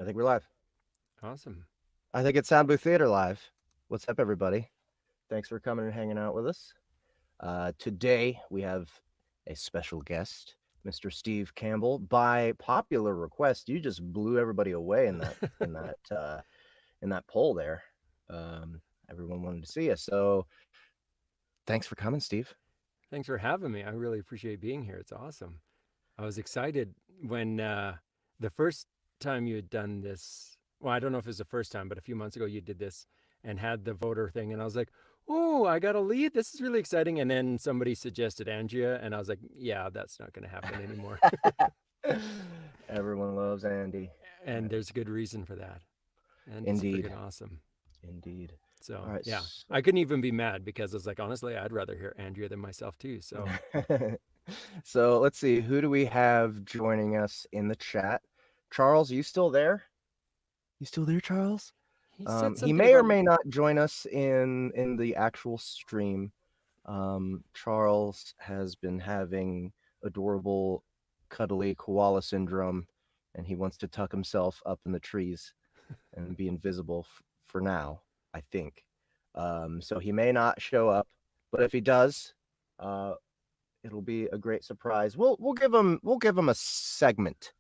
I think we're live. Awesome. I think it's Sound Booth Theater live. What's up, everybody? Thanks for coming and hanging out with us. Today we have a special guest, Mr. Steve Campbell. By popular request, you just blew everybody away in that poll there. Um, Everyone wanted to see you, so thanks for coming, Steve. Thanks for having me. I really appreciate being here. It's awesome. I was excited when the first time you had done this. Well, I don't know if it was the first time, but a few months ago you did this and had the voter thing. And I was like, oh, I got a lead. This is really exciting. And then somebody suggested Andrea. And I was like, yeah, that's not going to happen anymore. Everyone loves Andy. And there's good reason for that. And it's Indeed, freaking awesome. indeed. All So, right. yeah, I couldn't even be mad because I was like, honestly, I'd rather hear Andrea than myself, too. So, So let's see, who do we have joining us in the chat? Charles, you still there? You still there, Charles? he said He something may or about may not join us in the actual stream. Charles has been having adorable, cuddly koala syndrome, and he wants to tuck himself up in the trees and be invisible for now, I think. So he may not show up, but if he does, uh, it'll be a great surprise. We'll give him a segment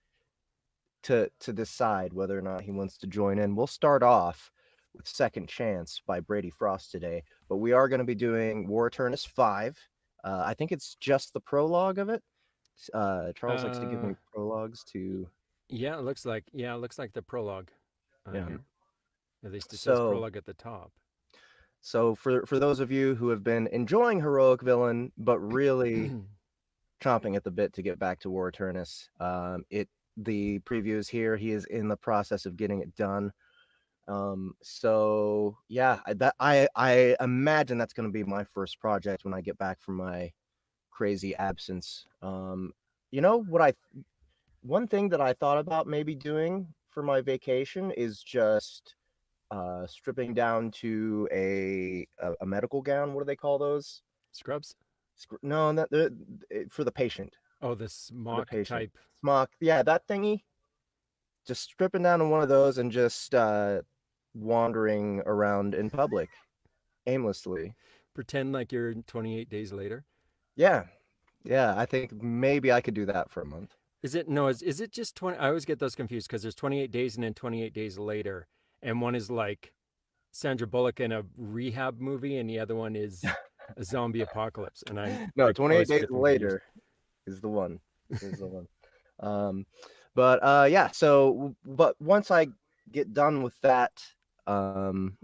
to decide whether or not he wants to join in. We'll start off with Second Chance by Brady Frost today, but we are going to be doing War Eternus 5. I think it's just the prologue of it. Charles likes to give uh me prologues to it looks like the prologue on yeah. here. At least it says So prologue at the top. for those of you who have been enjoying Heroic Villain but really chomping at the bit to get back to War Eternus, it the preview is here. He is in the process of getting it done. So yeah, I imagine that's going to be my first project when I get back from my crazy absence. You know what I one thing that I thought about maybe doing for my vacation is just stripping down to a medical gown. What do they call those? Scrubs? No, not for the patient. Oh, the For the smock patient. type. Smock. Yeah, that thingy. Just stripping down to one of those and just wandering around in public aimlessly. Pretend like you're 28 days later. Yeah, yeah. I think maybe I could do that for a month. Is it no, is it just 20? I always get those confused because there's 28 days and then 28 days later. And one is like Sandra Bullock in a rehab movie and the other one is a zombie apocalypse. And No, I 28 always days get them confused. later is the one. Is the one. Um, but yeah. So, but once I get done with that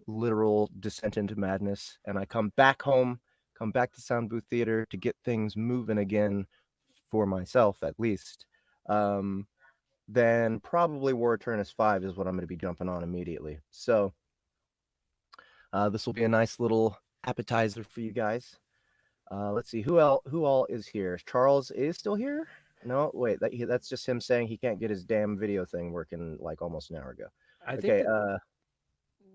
literal descent into madness, and I come back home, come back to Sound Booth Theater to get things moving again for myself, at least. Um, then probably War Eternus 5 is what I'm going to be jumping on immediately. So this will be a nice little appetizer for you guys. Let's see who all is here. Charles is still here. No, wait, that's just him saying he can't get his damn video thing working like almost an hour ago. I think Okay, that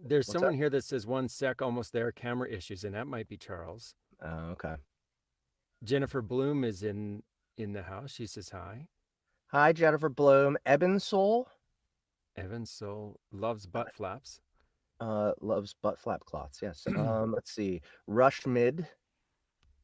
there's what's that? someone here that says 1 sec, almost there, camera issues, and that might be Charles. Okay. Jennifer Bloom is in the house. She says hi. Hi, Jennifer Bloom. Eben Soul Evan Soul loves butt flaps. loves butt flap cloths. Yes. Let's see. Rush Mid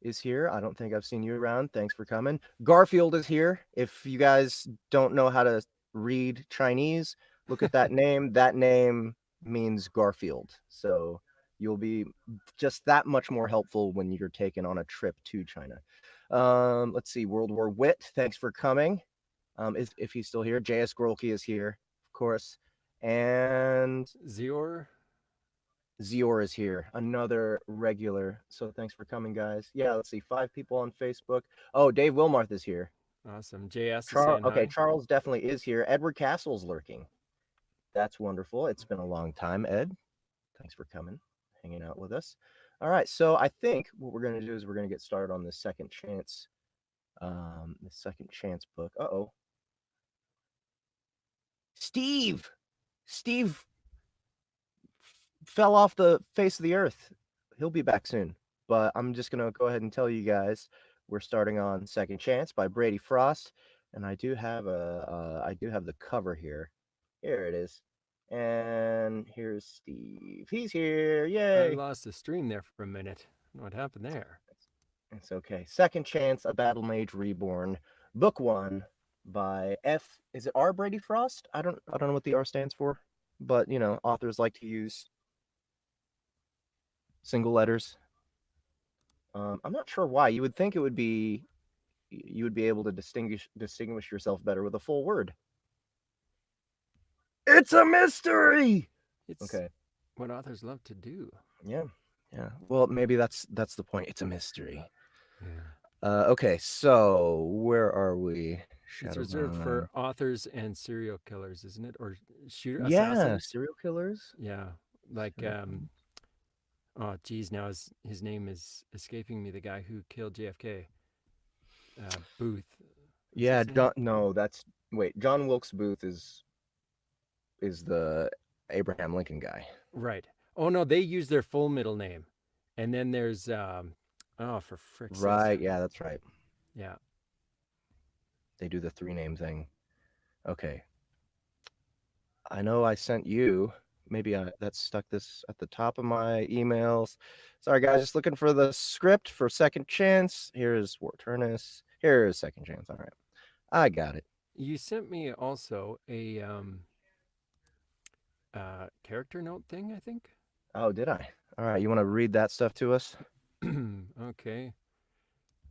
is here. I don't think I've seen you around. Thanks for coming. Garfield is here. If you guys don't know how to read Chinese, look at that name. That name means Garfield. So you'll be just that much more helpful when you're taken on a trip to China. Let's see. World War Wit, thanks for coming. If he's still here. JS Grolke is here, of course. And Zior, Zior is here, another regular. So thanks for coming, guys. Yeah, let's see, 5 people on Facebook. Oh, Dave Wilmarth is here. awesome. JS is saying Okay, hi. Charles definitely is here. Edward Castle's lurking. That's wonderful. It's been a long time, Ed. Thanks for coming, hanging out with us. All right, so I think what we're gonna do is we're gonna get started on the second chance book. Uh-oh. Steve! Steve fell off the face of the earth. He'll be back soon. But I'm just gonna go ahead and tell you guys we're starting on Second Chance by Brady Frost, and I do have the cover here. Here it is. And here's Steve. He's here. I Yay. lost the stream there for a minute. I don't know what happened there. It's okay. Second Chance, A Battle Mage Reborn, Book 1 by F. Is it R. Brady Frost? I don't know what the R stands for, but authors like to use single letters. I'm not sure why. You would think you would be able to distinguish yourself better with a full word. It's a mystery. It's okay. What authors love to do. Yeah. Well, maybe that's the point. It's a mystery. Yeah. Okay, so where are we? It's reserved for authors and serial killers, isn't it? Or assassins? Serial killers. Yeah, like oh geez, now his name is escaping me. The guy who killed JFK, Booth. Yeah, John Wilkes Booth is the Abraham Lincoln guy. Right. Oh no, they use their full middle name, and then there's oh, for frick's sake. Right. Yeah, that's right. Yeah. They do the 3-name thing. Okay. I know I sent you. Maybe that stuck this at the top of my emails. Sorry, guys. Just looking for the script for Second Chance. Here's Aeternus. Here's Second Chance. All right. I got it. You sent me also a character note thing, I think. Oh, did I? All right. You want to read that stuff to us? Okay.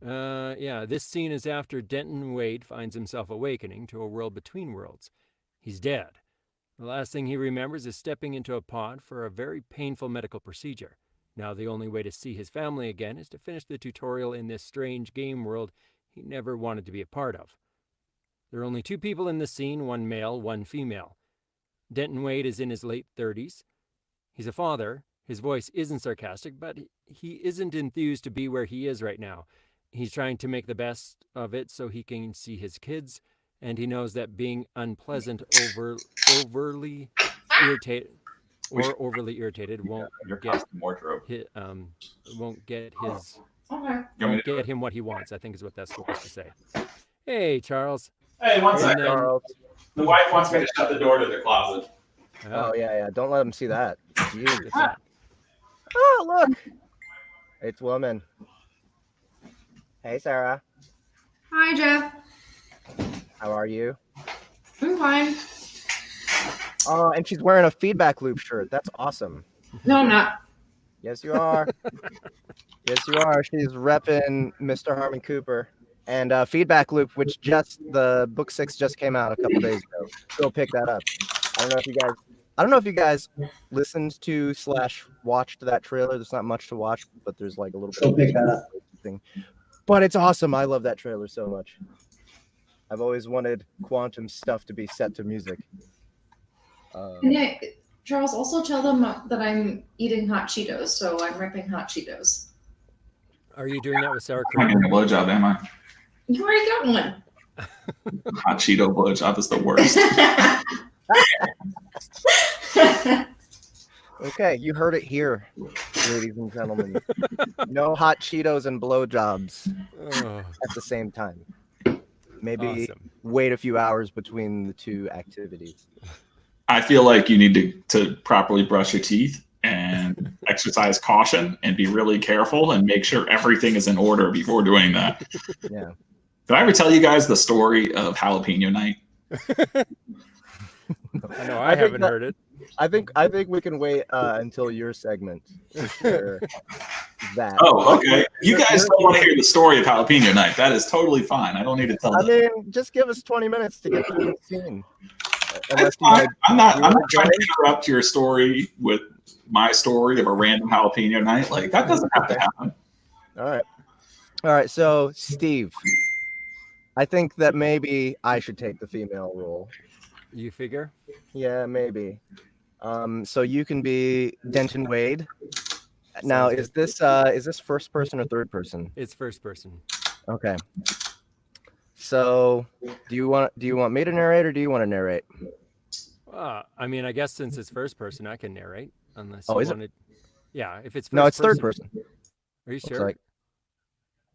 Yeah, this scene is after Denton Wade finds himself awakening to a world between worlds. He's dead. The last thing he remembers is stepping into a pod for a very painful medical procedure. Now the only way to see his family again is to finish the tutorial in this strange game world he never wanted to be a part of. There are only 2 people in the scene, 1 male, 1 female. Denton Wade is in his late 30s. He's a father. His voice isn't sarcastic, but he isn't enthused to be where he is right now. He's trying to make the best of it so he can see his kids, and he knows that being unpleasant, overly irritated won't get him what he wants, I think is what that's supposed to say. Hey, Charles. Hey, one second. Charles. The wife wants me to shut the door to the closet. Oh yeah. Don't let him see that. Oh, look. It's woman. Hey, Sarah. Hi, Jeff. How are you? I'm fine. Oh, and she's wearing a Feedback Loop shirt. That's awesome. No, I'm not. Yes, you are. Yes, you are. She's repping Mr. Harmon Cooper. And Feedback Loop, which the book 6 just came out a couple days ago. Go pick that up. I don't know if you guys listened to / watched that trailer. There's not much to watch, but there's like a little bit. Go pick that up. Thing. But it's awesome. I love that trailer so much. I've always wanted quantum stuff to be set to music. Yeah, Charles, also tell them that I'm eating hot Cheetos, so I'm ripping hot Cheetos. Are you doing that with sour I'm not cream? getting a blowjob, am I? You already got one. Hot Cheeto blowjob is the worst. Okay, you heard it here, ladies and gentlemen. No hot Cheetos and blowjobs at the same time. Maybe Awesome. Wait a few hours between the 2 activities. I feel like you need to properly brush your teeth and exercise caution and be really careful and make sure everything is in order before doing that. Yeah. Did I ever tell you guys the story of Jalapeno Night? I know I haven't heard it. I think we can wait until your segment to share that. Oh, okay. You guys don't want to hear the story of Jalapeno Night. That is totally fine. I don't need to tell I them. mean, just give us 20 minutes to get through the scene. That's fine. I'm not trying to interrupt your story with my story of a random jalapeno night. Like, that doesn't have to happen. All right. So, Steve, I think that maybe I should take the female role. You figure? Yeah, maybe. So you can be Denton Wade. Now, is this first person or third person? It's first person. Okay. So, do you want me to narrate or do you want to narrate? I mean, I guess since it's first person, I can narrate. Unless Oh, you is wanted... Yeah, if it's first No, it's person... third person. Are you Looks sure? like.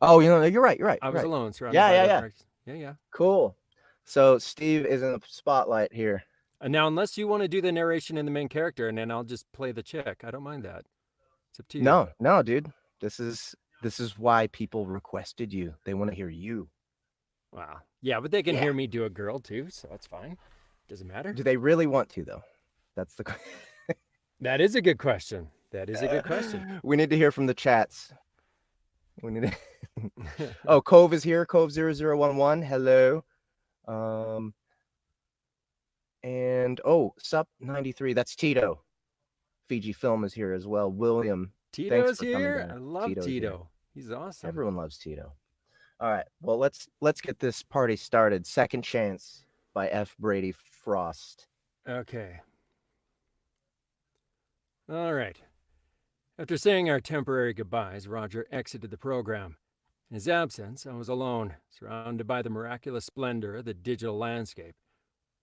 Oh, you're right. I was alone. Yeah. Yeah. Cool. So Steve is in the spotlight here. And now, unless you want to do the narration in the main character, and then I'll just play the chick. I don't mind that. It's up to you. No, dude. This is why people requested you. They want to hear you. Wow. Yeah, but they can hear me do a girl too, so that's fine. Doesn't matter. Do they really want to though? That's the. That is a good question. That is a good question. We need to hear from the chats. We need to. Oh, Cove is here. Cove 0011. Hello. And Sup 93. That's Tito. Fiji Film is here as well. William. Tito's here. down. I love Tito's Tito. here. He's awesome. Everyone loves Tito. All right. Well, let's get this party started. Second Chance by F. Brady Frost. Okay. All right. After saying our temporary goodbyes, Roger exited the program. In his absence, I was alone, surrounded by the miraculous splendor of the digital landscape.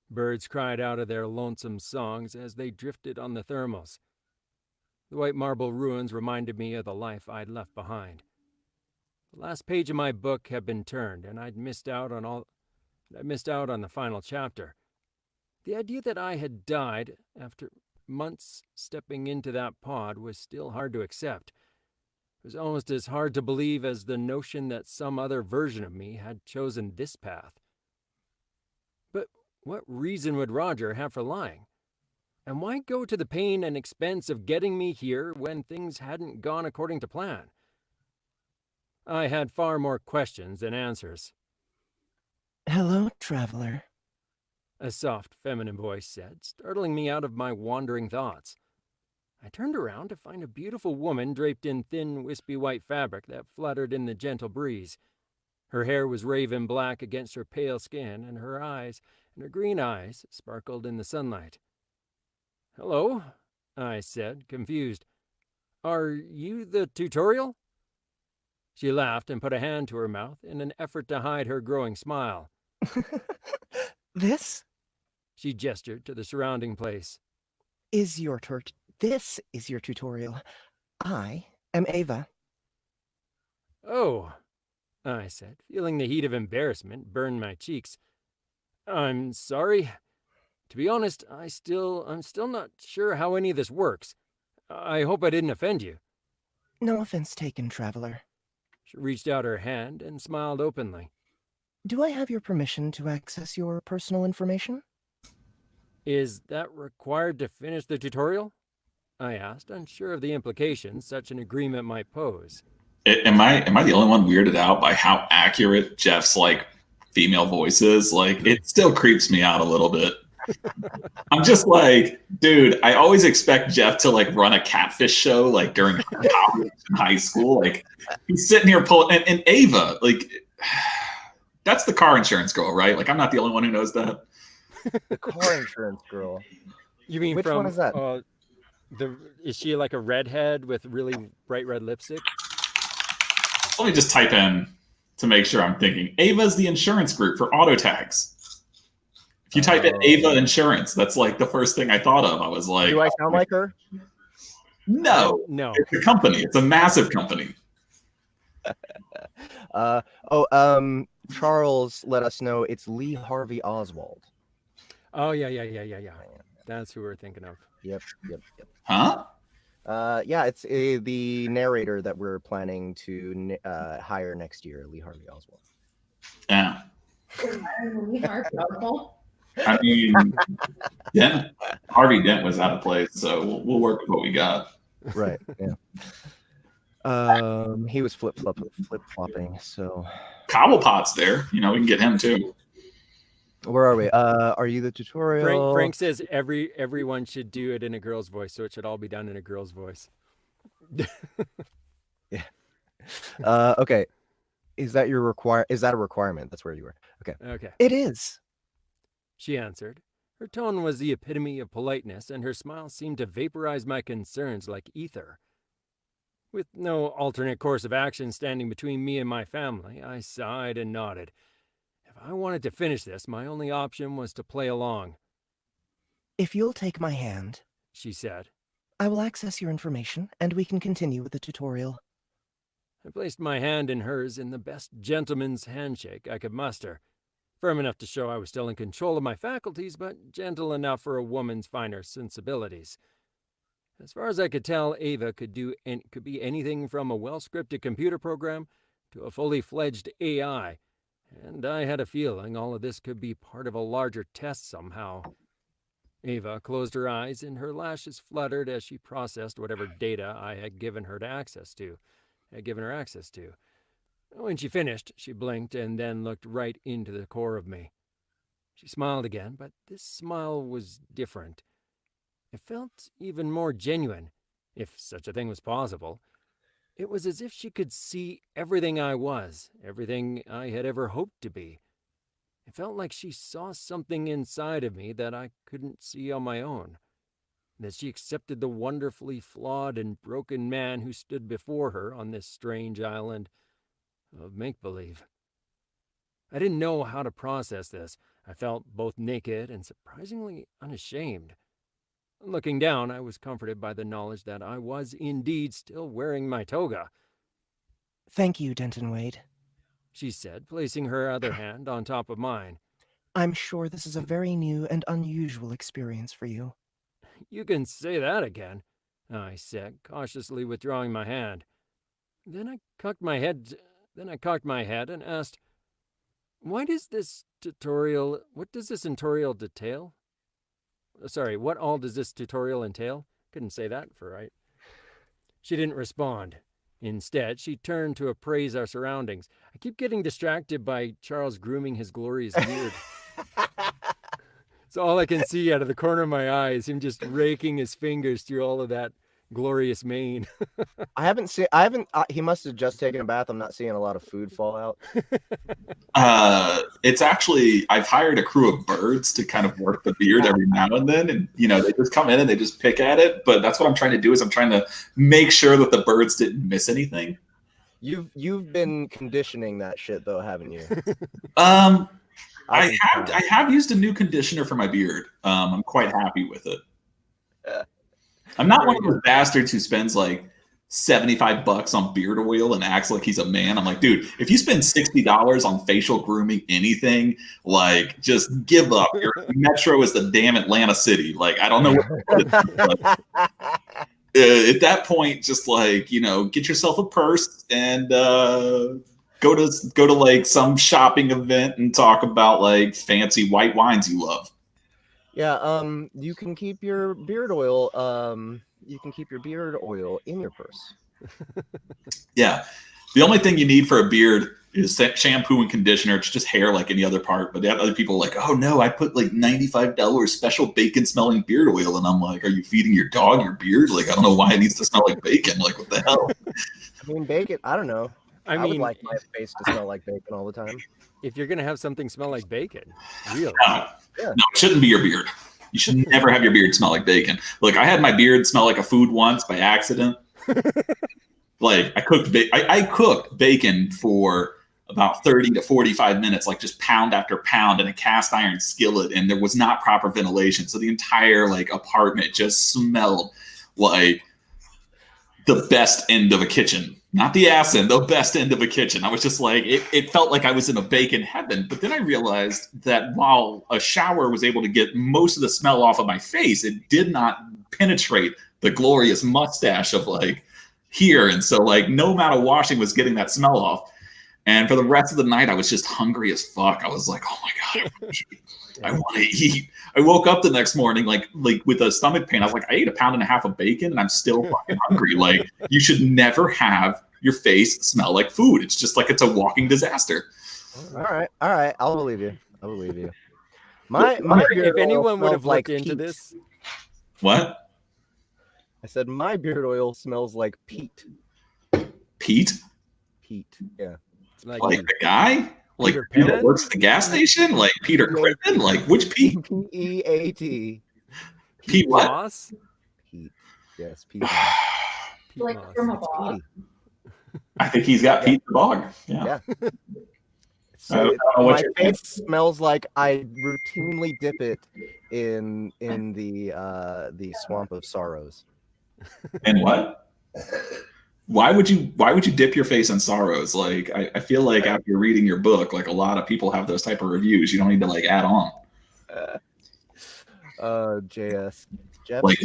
Birds cried out of their lonesome songs as they drifted on the thermals. The white marble ruins reminded me of the life I'd left behind. The last page of my book had been turned, and I'd missed out on the final chapter. The idea that I had died after months stepping into that pod was still hard to accept. It was almost as hard to believe as the notion that some other version of me had chosen this path. But what reason would Roger have for lying? And why go to the pain and expense of getting me here when things hadn't gone according to plan? I had far more questions than answers. Hello, traveler. A soft, feminine voice said, startling me out of my wandering thoughts. I turned around to find a beautiful woman draped in thin, wispy white fabric that fluttered in the gentle breeze. Her hair was raven black against her pale skin, and her green eyes sparkled in the sunlight. "Hello," I said, confused. "Are you the tutorial?" She laughed and put a hand to her mouth in an effort to hide her growing smile. This She gestured to the surrounding place. is your This is your tutorial. I am Ava. "Oh," I said, feeling the heat of embarrassment burn my cheeks. "I'm sorry. To be honest, I'm still not sure how any of this works. I hope I didn't offend you." No offense taken, traveler. She reached out her hand and smiled openly. Do I have your permission to access your personal information? "Is that required to finish the tutorial?" I asked, unsure of the implications such an agreement might pose. Am I the only one weirded out by how accurate Jeff's like female voice is? Like, it still creeps me out a little bit. I'm just like, dude, I always expect Jeff to like run a catfish show like during college and high school. Like, he's sitting here pulling, and Ava, like, that's the car insurance girl, right? Like, I'm not the only one who knows that. The car insurance girl. You mean Which from one is that? Is she like a redhead with really bright red lipstick? Let me just type in to make sure I'm thinking. Ava's the insurance group for auto tags. If you type in Ava Insurance, that's like the first thing I thought of. I was like, Do I sound like her? No. No. It's a company. It's a massive company. Charles let us know it's Lee Harvey Oswald. Oh, yeah. That's who we're thinking of. Yep. Huh? Yeah, it's the narrator that we're planning to hire next year, Lee Harvey Oswald. Yeah. We are powerful. I mean, Harvey Dent was out of place, so we'll work with what we got. Right. Yeah. He was flip flopping. So Cobblepot's there. You know, we can get him too. where are we? Are you the tutorial? Frank says everyone should do it in a girl's voice, so it should all be done in a girl's voice. Yeah. Okay. Is that a requirement? That's where you were. Okay. It is. She answered. Her tone was the epitome of politeness, and her smile seemed to vaporize my concerns like ether. With no alternate course of action standing between me and my family, I sighed and nodded. If I wanted to finish this, my only option was to play along. If you'll take my hand, she said, I will access your information, and we can continue with the tutorial. I placed my hand in hers in the best gentleman's handshake I could muster. Firm enough to show I was still in control of my faculties, but gentle enough for a woman's finer sensibilities. As far as I could tell, Ava could be anything from a well-scripted computer program to a fully fledged AI, and I had a feeling all of this could be part of a larger test somehow. Ava closed her eyes and her lashes fluttered as she processed whatever data I had given her access to. When she finished, she blinked and then looked right into the core of me. She smiled again, but this smile was different. It felt even more genuine, if such a thing was possible. It was as if she could see everything I was, everything I had ever hoped to be. It felt like she saw something inside of me that I couldn't see on my own, that she accepted the wonderfully flawed and broken man who stood before her on this strange island of make-believe. I didn't know how to process this. I felt both naked and surprisingly unashamed. Looking down, I was comforted by the knowledge that I was indeed still wearing my toga. Thank you, Denton Wade, she said, placing her other hand on top of mine. I'm sure this is a very new and unusual experience for you. You can say that again, I said, cautiously withdrawing my hand. Then I cocked my head and asked, what does this tutorial entail? What all does this tutorial entail? Couldn't say that for right. She didn't respond. Instead, she turned to appraise our surroundings. I keep getting distracted by Charles grooming his glorious beard. It's all I can see out of the corner of my eye is him just raking his fingers through all of that glorious mane. He must have just taken a bath. I'm not seeing a lot of food fall out. It's actually, I've hired a crew of birds to kind of work the beard every now and then. And, they just come in and they just pick at it. But that's what I'm trying to do is I'm trying to make sure that the birds didn't miss anything. You've been conditioning that shit though, haven't you? I have used a new conditioner for my beard. I'm quite happy with it. I'm not one of those bastards who spends like $75 on beard oil and acts like he's a man. I'm like, dude, if you spend $60 on facial grooming, anything, like, just give up. Your metro is the damn Atlanta city. Like, I don't know what at that point, just like, get yourself a purse and go to like some shopping event and talk about like fancy white wines you love. Yeah, you can keep your beard oil. In your purse. Yeah, the only thing you need for a beard is shampoo and conditioner. It's just hair like any other part. But other people are like, oh no, I put like $95 special bacon smelling beard oil, and I'm like, are you feeding your dog your beard? Like, I don't know why it needs to smell like bacon. Like, what the hell? I mean, bacon. I don't know. I would like my face to smell like bacon all the time. If you're gonna have something smell like bacon, really? No, it shouldn't be your beard. You should never have your beard smell like bacon. Like, I had my beard smell like a food once by accident. Like, I cooked bacon for about 30 to 45 minutes, like just pound after pound in a cast iron skillet, and there was not proper ventilation, so the entire like apartment just smelled like the best end of a kitchen. Not the ass end, the best end of a kitchen. I was just like, it felt like I was in a bacon heaven. But then I realized that while a shower was able to get most of the smell off of my face, it did not penetrate the glorious mustache of like here. And so like no amount of washing was getting that smell off. And for the rest of the night, I was just hungry as fuck. I was like, oh my God, I want to eat. I woke up the next morning like with a stomach pain. I was like, I ate 1.5 pounds of bacon and I'm still fucking hungry. Like, you should never have your face smell like food. It's just like it's a walking disaster. All right. I'll believe you. My if anyone would have looked into this. What? I said my beard oil smells like peat. Pete? Pete, yeah. It's like the guy? Like Peter Peter Pan? works at the gas station? Like Peter Griffin? Like which Pete? P-E-A-T. Pete what? Moss? Pete. Yes, Pete. Pete Like Moss. from a It's bog. Petey. I think he's got Pete the Bog. Yeah. So I don't know what my you're face smells like I routinely dip it in the swamp of sorrows. And what? why would you dip your face in sorrows? Like I feel like after reading your book, like a lot of people have those type of reviews. You don't need to like add on. JS. Jeff's Like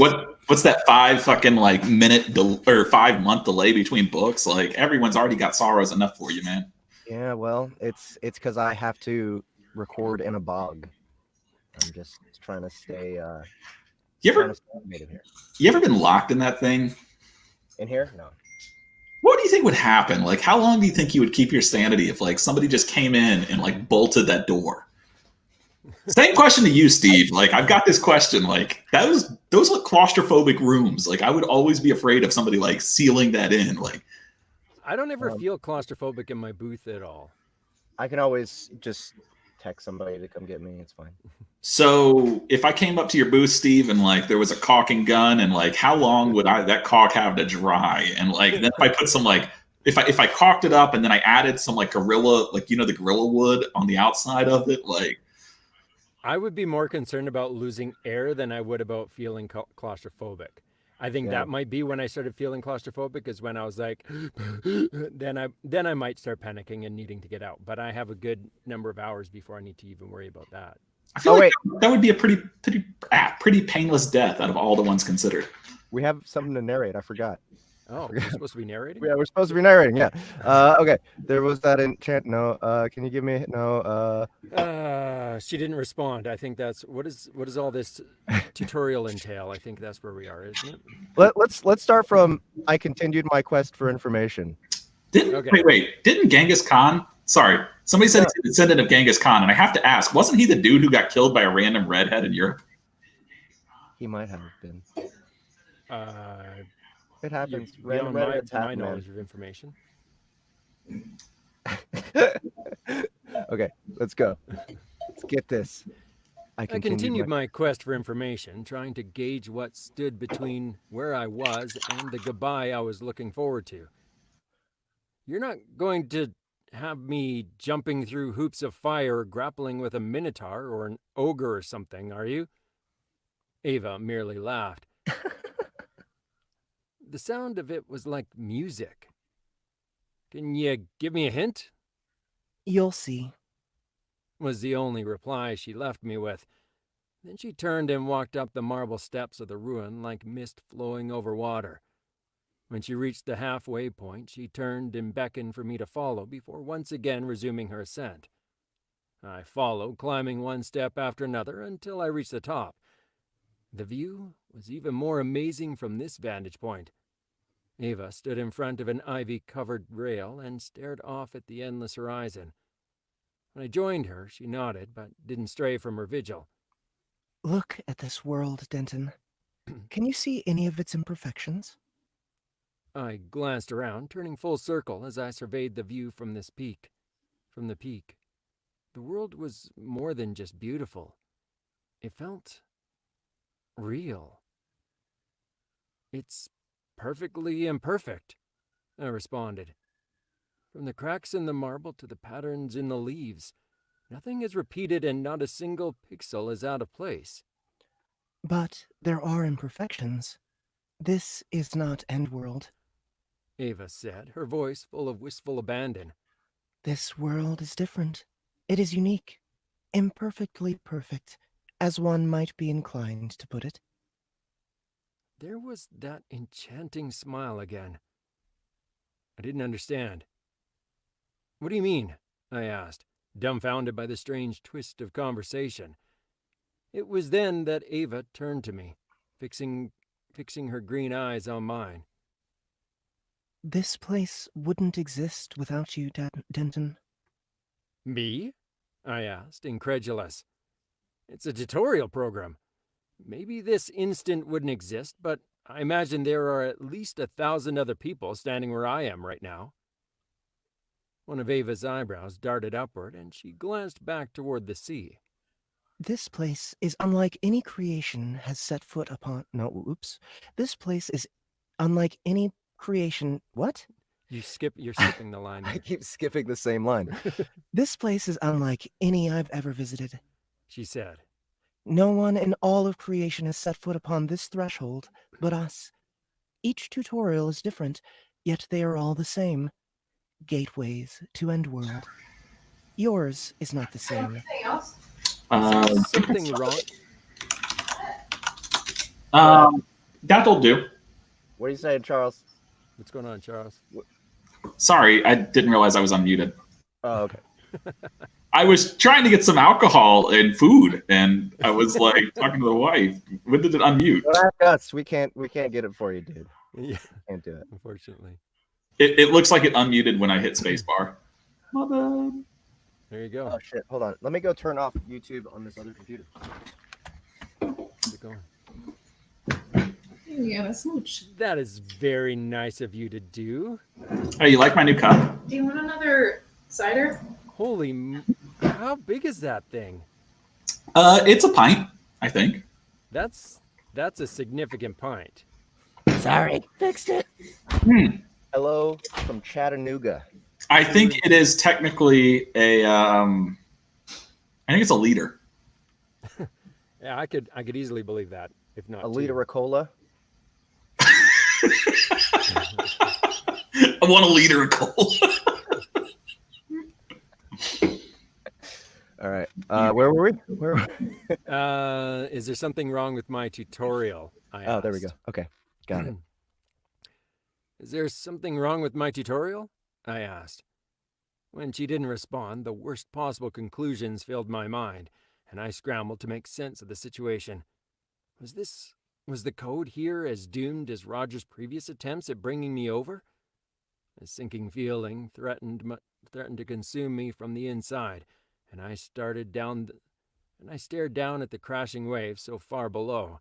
what's that 5 fucking like minute or 5 month delay between books? Like everyone's already got sorrows enough for you, man. Yeah, well, it's because I have to record in a bog. I'm just trying to stay. You trying ever to stay animated here. you ever been locked in that thing? In here? No. What do you think would happen? Like how long do you think you would keep your sanity if like somebody just came in and like bolted that door? Same question to you, Steve. Like I've got this question. Like those look claustrophobic rooms. Like I would always be afraid of somebody like sealing that in. Like I don't ever feel claustrophobic in my booth at all. I can always just text somebody to come get me. It's fine. so if I came up to your booth, Steve, and like there was a caulking gun, and like how long would that caulk have to dry? And like then if I put some like if I caulked it up and then I added some like gorilla, like the gorilla wood on the outside of it, like I would be more concerned about losing air than I would about feeling claustrophobic. I think that might be when I started feeling claustrophobic, is when I was like, then I might start panicking and needing to get out. But I have a good number of hours before I need to even worry about that. I feel like that would be a pretty painless death out of all the ones considered. We have something to narrate. I forgot. Oh, we're supposed to be narrating? Yeah, we're supposed to be narrating. Yeah. Okay. There was that enchant. No. Can you give me no? She didn't respond. I think that's what is all this tutorial entail? I think that's where we are, isn't it? Let's start from I continued my quest for information. Wait. Didn't Genghis Khan? Sorry, somebody said he's a descendant of Genghis Khan, and I have to ask, wasn't he the dude who got killed by a random redhead in Europe? He might have been. It happens. Beyond my knowledge of information. Okay, let's go. Let's get this. I continued my quest for information, trying to gauge what stood between where I was and the goodbye I was looking forward to. You're not going to have me jumping through hoops of fire, grappling with a minotaur or an ogre or something, are you? Ava merely laughed. The sound of it was like music. Can you give me a hint? You'll see, was the only reply she left me with. Then she turned and walked up the marble steps of the ruin like mist flowing over water. When she reached the halfway point, she turned and beckoned for me to follow before once again resuming her ascent. I followed, climbing one step after another until I reached the top. The view was even more amazing from this vantage point. Ava stood in front of an ivy-covered rail and stared off at the endless horizon. When I joined her, she nodded, but didn't stray from her vigil. Look at this world, Denton. Can you see any of its imperfections? I glanced around, turning full circle as I surveyed the view from the peak. The world was more than just beautiful. It felt real. It's perfectly imperfect, I responded. From the cracks in the marble to the patterns in the leaves, nothing is repeated and not a single pixel is out of place. But there are imperfections. This is not EndWorld, Ava said, her voice full of wistful abandon. This world is different. It is unique, imperfectly perfect, as one might be inclined to put it. There was that enchanting smile again. I didn't understand. What do you mean? I asked, dumbfounded by the strange twist of conversation. It was then that Ava turned to me, fixing her green eyes on mine. This place wouldn't exist without you, Denton. Me? I asked, incredulous. It's a tutorial program. Maybe this instant wouldn't exist, but I imagine there are at least 1,000 other people standing where I am right now. One of Ava's eyebrows darted upward, and she glanced back toward the sea. This place is unlike any creation has set foot upon... No, oops. This place is unlike any creation... What? You're skipping the line. I keep skipping the same line. This place is unlike any I've ever visited, she said. No one in all of creation has set foot upon this threshold but us. Each tutorial is different, yet they are all the same. Gateways to EndWorld. Yours is not the same. Anything else? Is there something wrong? That'll do. What are you saying, Charles? What's going on, Charles? Sorry, I didn't realize I was unmuted. Oh, okay. I was trying to get some alcohol and food, and I was like talking to the wife. When did it unmute? Well, that's us. We can't get it for you, dude. Yeah, Can't do it. unfortunately. It looks like it unmuted when I hit spacebar. My bad. There you go. Oh shit! Hold on. Let me go turn off YouTube on this other computer. How's it going? Yeah, a smooch. That is very nice of you to do. Oh, you like my new cup? Do you want another cider? How big is that thing? It's a pint, I think. That's a significant pint. Sorry, fixed it. Hello from Chattanooga. I think it is technically a. I think it's a liter. Yeah, I could easily believe that, if not A liter of cola. I want a liter of cola. All right. Where were we? Is there something wrong with my tutorial? I asked. Oh, there we go. Okay, got it. Is there something wrong with my tutorial? I asked. When she didn't respond, the worst possible conclusions filled my mind, and I scrambled to make sense of the situation. Was the code here as doomed as Roger's previous attempts at bringing me over? A sinking feeling threatened to consume me from the inside, and I stared down at the crashing waves so far below.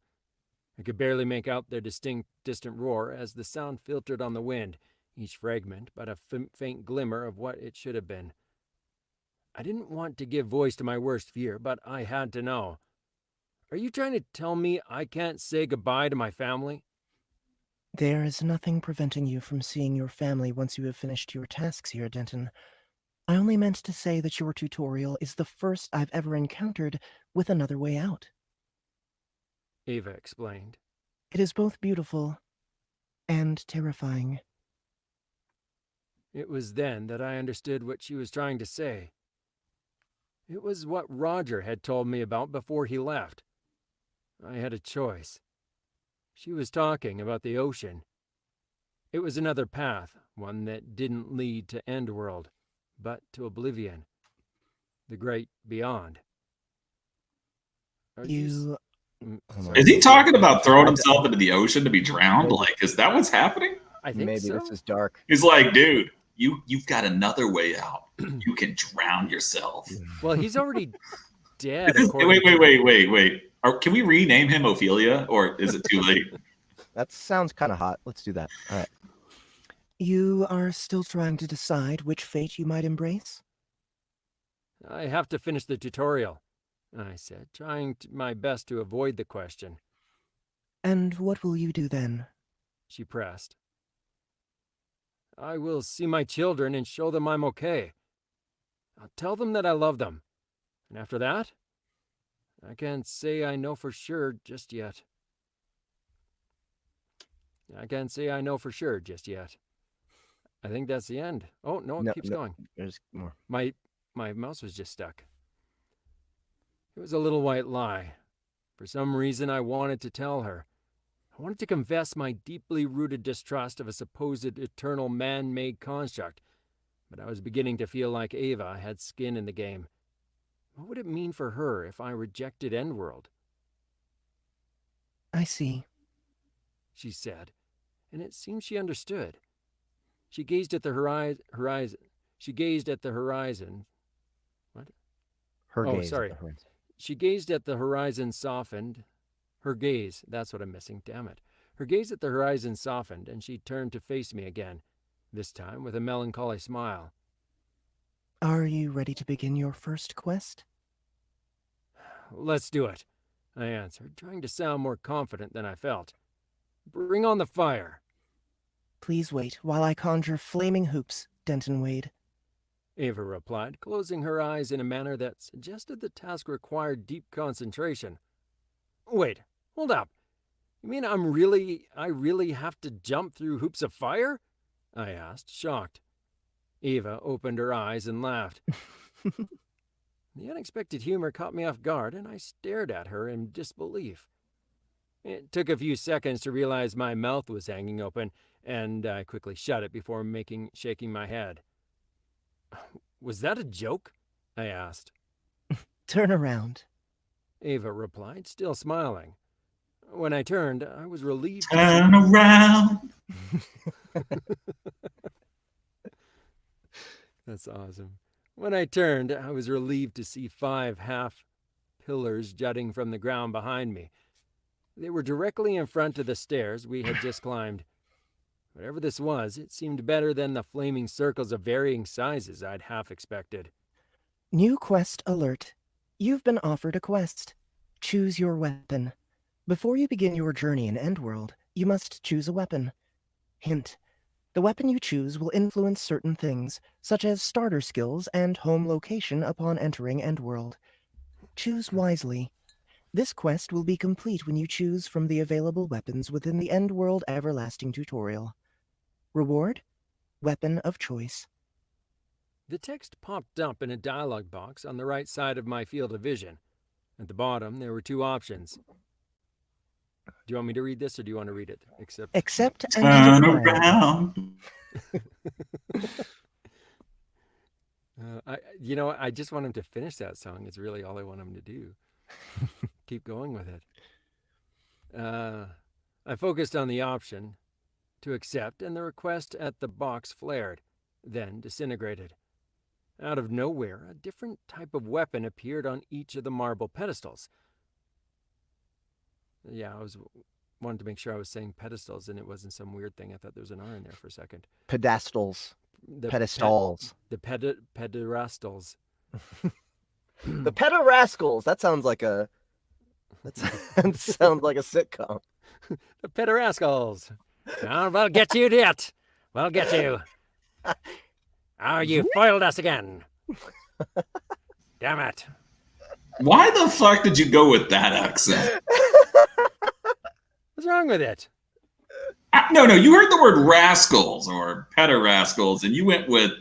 I could barely make out their distant roar as the sound filtered on the wind, each fragment but a faint glimmer of what it should have been. I didn't want to give voice to my worst fear, but I had to know. Are you trying to tell me I can't say goodbye to my family? There is nothing preventing you from seeing your family once you have finished your tasks here, Denton. I only meant to say that your tutorial is the first I've ever encountered with another way out. Ava explained. It is both beautiful and terrifying. It was then that I understood what she was trying to say. It was what Roger had told me about before he left. I had a choice. She was talking about the ocean. It was another path, one that didn't lead to EndWorld, but to oblivion. The great beyond. You... Is he talking about throwing himself into the ocean to be drowned? Like, is that what's happening? I think Maybe so. this is dark. He's like, dude, you've got another way out. You can drown yourself. Well, he's already dead. Wait. Can we rename him Ophelia, or is it too late? That sounds kind of hot. Let's do that. All right. You are still trying to decide which fate you might embrace? I have to finish the tutorial, I said, trying my best to avoid the question. And what will you do then? She pressed. I will see my children and show them I'm okay. I'll tell them that I love them. And after that, I can't say I know for sure just yet. I think that's the end. Oh, no, it keeps going. There's more. My mouse was just stuck. It was a little white lie. For some reason, I wanted to tell her. I wanted to confess my deeply rooted distrust of a supposed eternal man-made construct, but I was beginning to feel like Ava had skin in the game. What would it mean for her if I rejected EndWorld? I see, she said, and it seemed she understood. She gazed at the horizon. She gazed at the horizon. What? Her Oh, gaze. sorry. She gazed at the horizon softened. Her gaze, that's what I'm missing, damn it. Her gaze at the horizon softened, and she turned to face me again, this time with a melancholy smile. Are you ready to begin your first quest? Let's do it, I answered, trying to sound more confident than I felt. Bring on the fire. Please wait while I conjure flaming hoops, Denton Wade. Ava replied, closing her eyes in a manner that suggested the task required deep concentration. Wait, hold up. You mean I really have to jump through hoops of fire? I asked, shocked. Eva opened her eyes and laughed. The unexpected humor caught me off guard, and I stared at her in disbelief. It took a few seconds to realize my mouth was hanging open, and I quickly shut it before shaking my head. Was that a joke? I asked. Turn around. Ava replied, still smiling. When I turned, I was relieved. Turn around. That's awesome. When I turned, I was relieved to see 5 half pillars jutting from the ground behind me. They were directly in front of the stairs we had just climbed. Whatever this was, it seemed better than the flaming circles of varying sizes I'd half expected. New quest alert. You've been offered a quest. Choose your weapon. Before you begin your journey in EndWorld, you must choose a weapon. Hint. The weapon you choose will influence certain things, such as starter skills and home location upon entering EndWorld. Choose wisely. This quest will be complete when you choose from the available weapons within the EndWorld Everlasting tutorial. Reward? Weapon of choice. The text popped up in a dialog box on the right side of my field of vision. At the bottom, there were 2 options. Do you want me to read this, or do you want to read it? Accept and Turn decline. around. I just want him to finish that song. It's really all I want him to do. Keep going with it. I focused on the option to accept, and the request at the box flared, then disintegrated. Out of nowhere, a different type of weapon appeared on each of the marble pedestals. Yeah, wanted to make sure I was saying pedestals and it wasn't some weird thing. I thought there was an R in there for a second. Pedestals. The Pedestals. Pederastals. The Pederascals. That sounds like a sitcom. The Pederascals. Oh, we'll get you yet. We'll get you. Oh, you foiled us again. Damn it. Why the fuck did you go with that accent? What's wrong with it? No, you heard the word rascals or pederascals, and you went with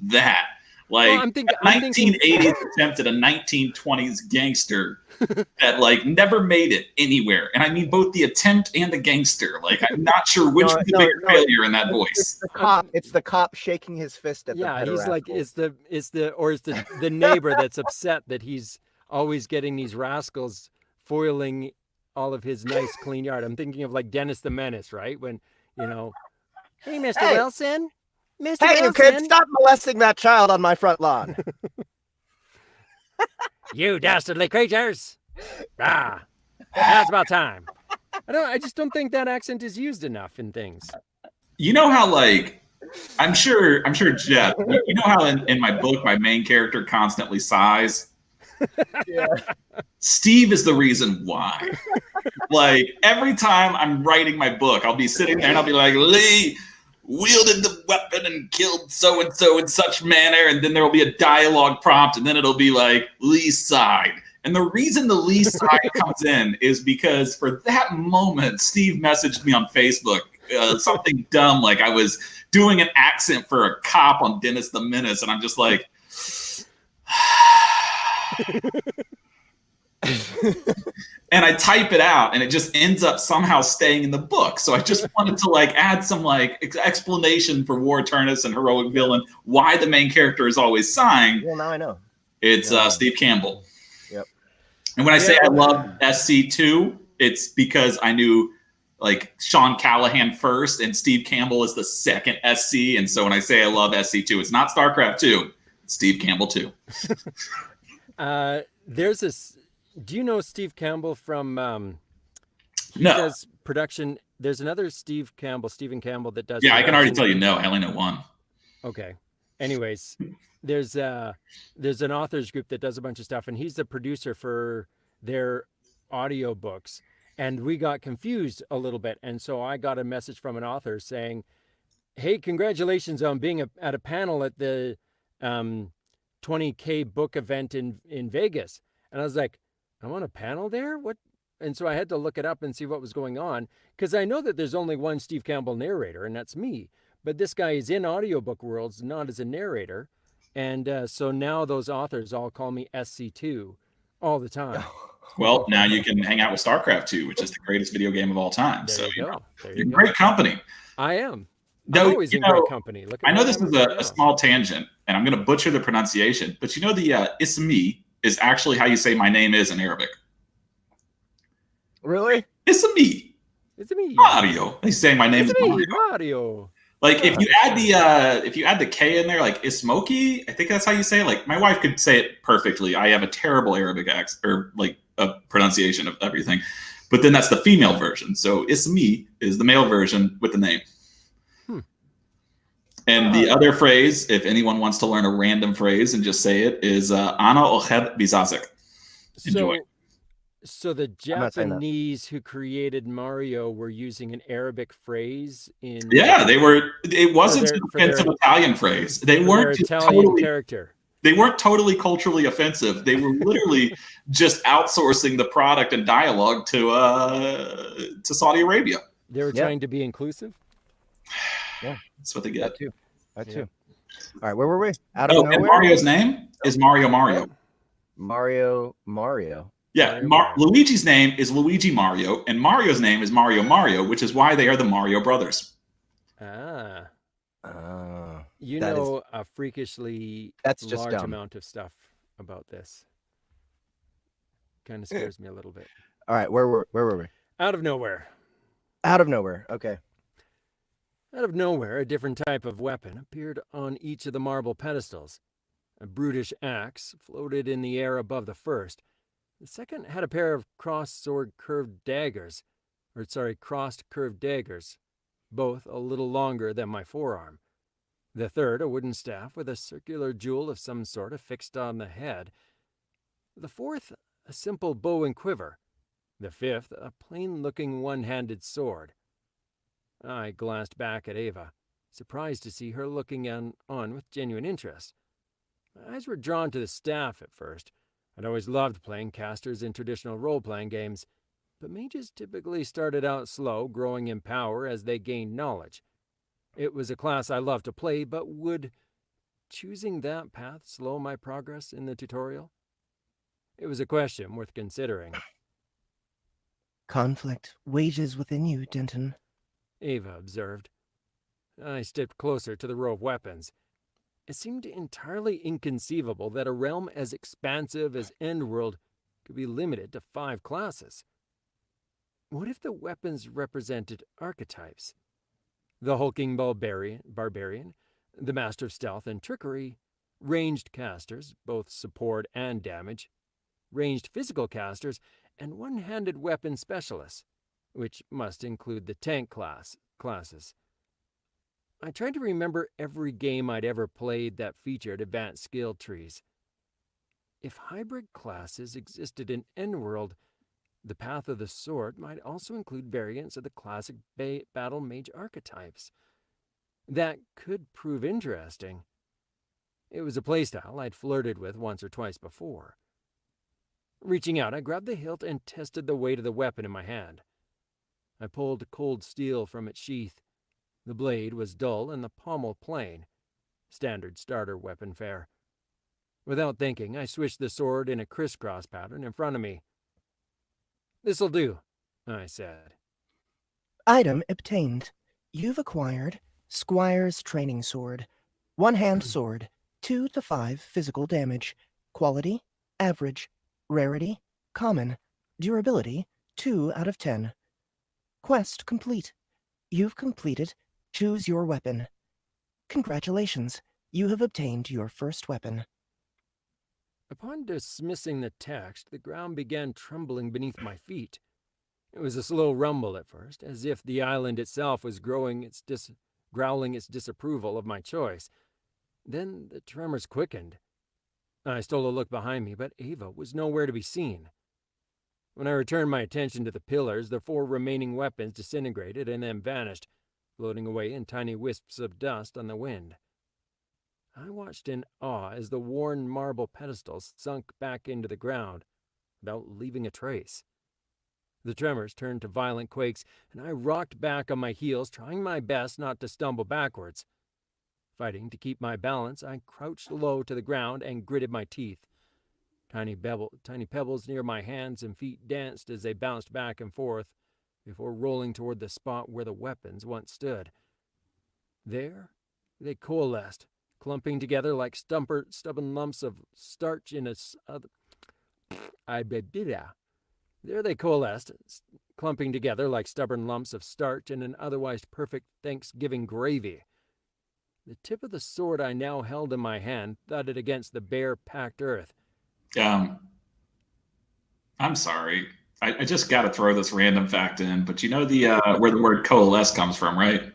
that. Like, Well, I'm thinking- 1980s attempt at a 1920s gangster that, never made it anywhere. And I mean both the attempt and the gangster. Like, I'm not sure which was the bigger failure in that voice. It's the cop shaking his fist at the Yeah, he's like, pederascal. it's the neighbor that's upset that he's always getting these rascals foiling all of his nice clean yard. I'm thinking of like Dennis the Menace, right? When, hey, Mr. Hey. Wilson, Mr. Hey, you Wilson, kids, stop molesting that child on my front lawn. you dastardly creatures! Ah, now it's about time. I just don't think that accent is used enough in things. You know how, I'm sure, Jeff, you know how in my book, my main character constantly sighs? Yeah. Steve is the reason why. Every time I'm writing my book, I'll be sitting there and I'll be like, Lee wielded the weapon and killed so-and-so in such manner, and then there will be a dialogue prompt, and then it'll be like, Lee sighed. And the reason the Lee sigh comes in is because for that moment, Steve messaged me on Facebook something dumb, like I was doing an accent for a cop on Dennis the Menace, and I'm just like... and I type it out, and it just ends up somehow staying in the book. So I just wanted to add some explanation for War Aeternus and Heroic Villain, why the main character is always sighing. Well, now I know. It's Steve Campbell. Yep. And when I say I love SC2, it's because I knew Sean Callahan first, and Steve Campbell is the second SC. And so when I say I love SC2, it's not StarCraft 2, it's Steve Campbell 2. There's this. Do you know Steve Campbell from? He No. does production. There's another Stephen Campbell that does. Yeah, I can already production. tell you no. I only know one. Okay. Anyways, there's an authors group that does a bunch of stuff, and he's the producer for their audio books. And we got confused a little bit, and so I got a message from an author saying, "Hey, congratulations on being at a panel at the 20K book event in Vegas." And I was like, I'm on a panel there? What? And so I had to look it up and see what was going on, because I know that there's only one Steve Campbell narrator, and that's me. but this guy is in audiobook worlds, not as a narrator. And so now those authors all call me SC2 all the time. Well, now you can hang out with StarCraft 2, which is the greatest video game of all time. There so you go. There you're you in go. great company. I am. No, I'm always in great company. Look at I know where this I'm is at a now. small tangent, and I'm going to butcher the pronunciation, but you know the Ismi is actually how you say my name is in Arabic. Really? Ismi. It's me. Mario. He's saying my name It's is me, Mario. Mario. Like if you add the K in there, like Ismoki, I think that's how you say it. Like my wife could say it perfectly. I have a terrible Arabic accent or like a pronunciation of everything. But then that's the female version. So Ismi is the male version with the name. And the other phrase, if anyone wants to learn a random phrase and just say it, is Ana Oched Bizazik. Enjoy. So the not saying that. Japanese who created Mario were using an Arabic phrase in Yeah, they were. It wasn't their- an for their- offensive Italian phrase. They for weren't their just Italian totally. character. They weren't totally culturally offensive. They were literally just outsourcing the product and dialogue to Saudi Arabia. They were trying to be inclusive. That's what they get. That too. That too. All right, where were we? Out Oh, of and nowhere. Mario's name is Mario. Mario. Yeah, Mario. Luigi's name is Luigi Mario, and Mario's name is Mario, which is why they are the Mario brothers. Ah. You That know a freakishly That's just large dumb. amount of stuff about this. Kind of scares me a little bit. All right, where were we? Out of nowhere. Out of nowhere. Okay. Out of nowhere, a different type of weapon appeared on each of the marble pedestals. A brutish axe floated in the air above the first. The second had a pair of crossed curved daggers, both a little longer than my forearm. The third, a wooden staff with a circular jewel of some sort affixed on the head. The fourth, a simple bow and quiver. The fifth, a plain-looking one-handed sword. I glanced back at Ava, surprised to see her looking on with genuine interest. My eyes were drawn to the staff at first. I'd always loved playing casters in traditional role-playing games, but mages typically started out slow, growing in power as they gained knowledge. It was a class I loved to play, but would choosing that path slow my progress in the tutorial? It was a question worth considering. Conflict wages within you, Denton. Ava observed. I stepped closer to the row of weapons. It seemed entirely inconceivable that a realm as expansive as EndWorld could be limited to 5 classes. What if the weapons represented archetypes? The hulking barbarian, the master of stealth and trickery, ranged casters, both support and damage, ranged physical casters, and one-handed weapon specialists, which must include the tank classes. I tried to remember every game I'd ever played that featured advanced skill trees. If hybrid classes existed in EndWorld, the Path of the Sword might also include variants of the classic battle mage archetypes. That could prove interesting. It was a playstyle I'd flirted with once or twice before. Reaching out, I grabbed the hilt and tested the weight of the weapon in my hand. I pulled cold steel from its sheath. The blade was dull and the pommel plain. Standard starter weapon fare. Without thinking, I switched the sword in a crisscross pattern in front of me. "This'll do," I said. Item obtained. You've acquired Squire's Training Sword. One-hand sword. 2 to 5 physical damage. Quality, average. Rarity, common. Durability, 2 out of 10. Quest complete. You've completed Choose Your Weapon. Congratulations. You have obtained your first weapon. Upon dismissing the text, the ground began trembling beneath my feet. It was a slow rumble at first, as if the island itself was growling its disapproval of my choice. Then the tremors quickened. I stole a look behind me, but Ava was nowhere to be seen. When I returned my attention to the pillars, the 4 remaining weapons disintegrated and then vanished, floating away in tiny wisps of dust on the wind. I watched in awe as the worn marble pedestals sunk back into the ground without leaving a trace. The tremors turned to violent quakes, and I rocked back on my heels, trying my best not to stumble backwards. Fighting to keep my balance, I crouched low to the ground and gritted my teeth. Tiny pebbles near my hands and feet danced as they bounced back and forth before rolling toward the spot where the weapons once stood. There, they coalesced, clumping together like stubborn lumps of starch in a... There they coalesced, clumping together like stubborn lumps of starch in an otherwise perfect Thanksgiving gravy. The tip of the sword I now held in my hand thudded against the bare, packed earth. I'm sorry. I just got to throw this random fact in, but you know where the word coalesce comes from, right?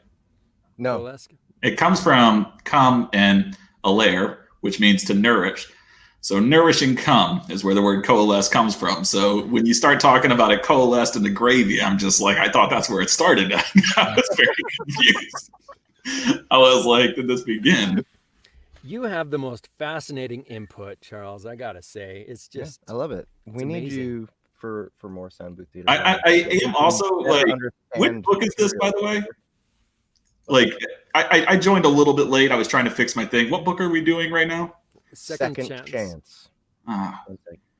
No. Coalesce? It comes from cum and alair, which means to nourish. So nourishing cum is where the word coalesce comes from. So when you start talking about it coalesced into gravy, I'm just like, I thought that's where it started. I was very confused. I was like, did this begin? You have the most fascinating input, Charles, I gotta say. It's just... I love it. We need amazing. you for more sound booth theater. I am also like, what book is this, by the way? Like, I joined a little bit late. I was trying to fix my thing. What book are we doing right now? Second chance.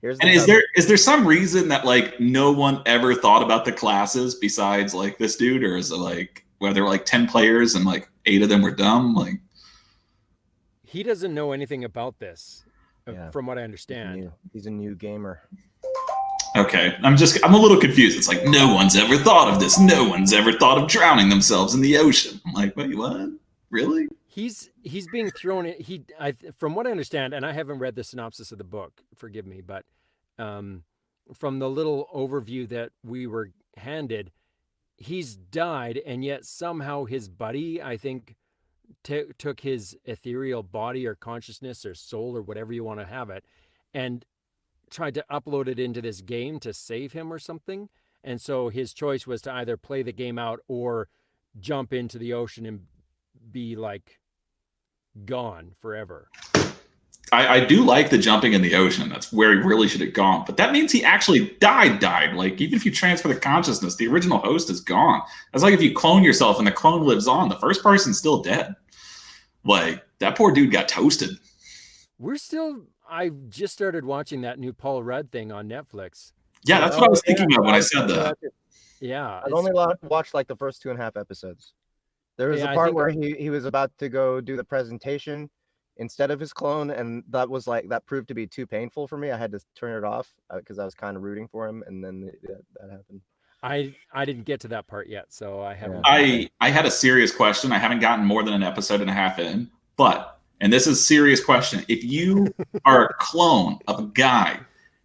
Here's And is there some reason that like no one ever thought about the classes besides like this dude, or is it like where there were like 10 players and like 8 of them were dumb? Like, He doesn't know anything about this, Yeah. from what I understand. He's a new gamer. okay, I'm a little confused. It's like no one's ever thought of this. No one's ever thought of drowning themselves in the ocean. I'm like, wait, what? Really? He's being thrown in. From what I understand, and I haven't read the synopsis of the book, forgive me, but from the little overview that we were handed, he's died, and yet somehow his buddy, I think, took his ethereal body or consciousness or soul or whatever you want to have it, and tried to upload it into this game to save him or something. And so his choice was to either play the game out or jump into the ocean and be like gone forever. I do like the jumping in the ocean. That's where he really should have gone. But that means he actually died. Like, even if you transfer the consciousness, the original host is gone. That's like if you clone yourself and the clone lives on, the first person's still dead. Like, that poor dude got toasted. I just started watching that new Paul Rudd thing on Netflix. Yeah, that's what I was thinking of when I said that. Yeah. I've only watched like the first 2.5 episodes. There was a part where he was about to go do the presentation instead of his clone, and that proved to be too painful for me. I had to turn it off because I was kind of rooting for him, and then that happened. I didn't get to that part yet, so I haven't. I had a serious question. I haven't gotten more than an episode and a half in, but, and this is a serious question, if you are a clone of a guy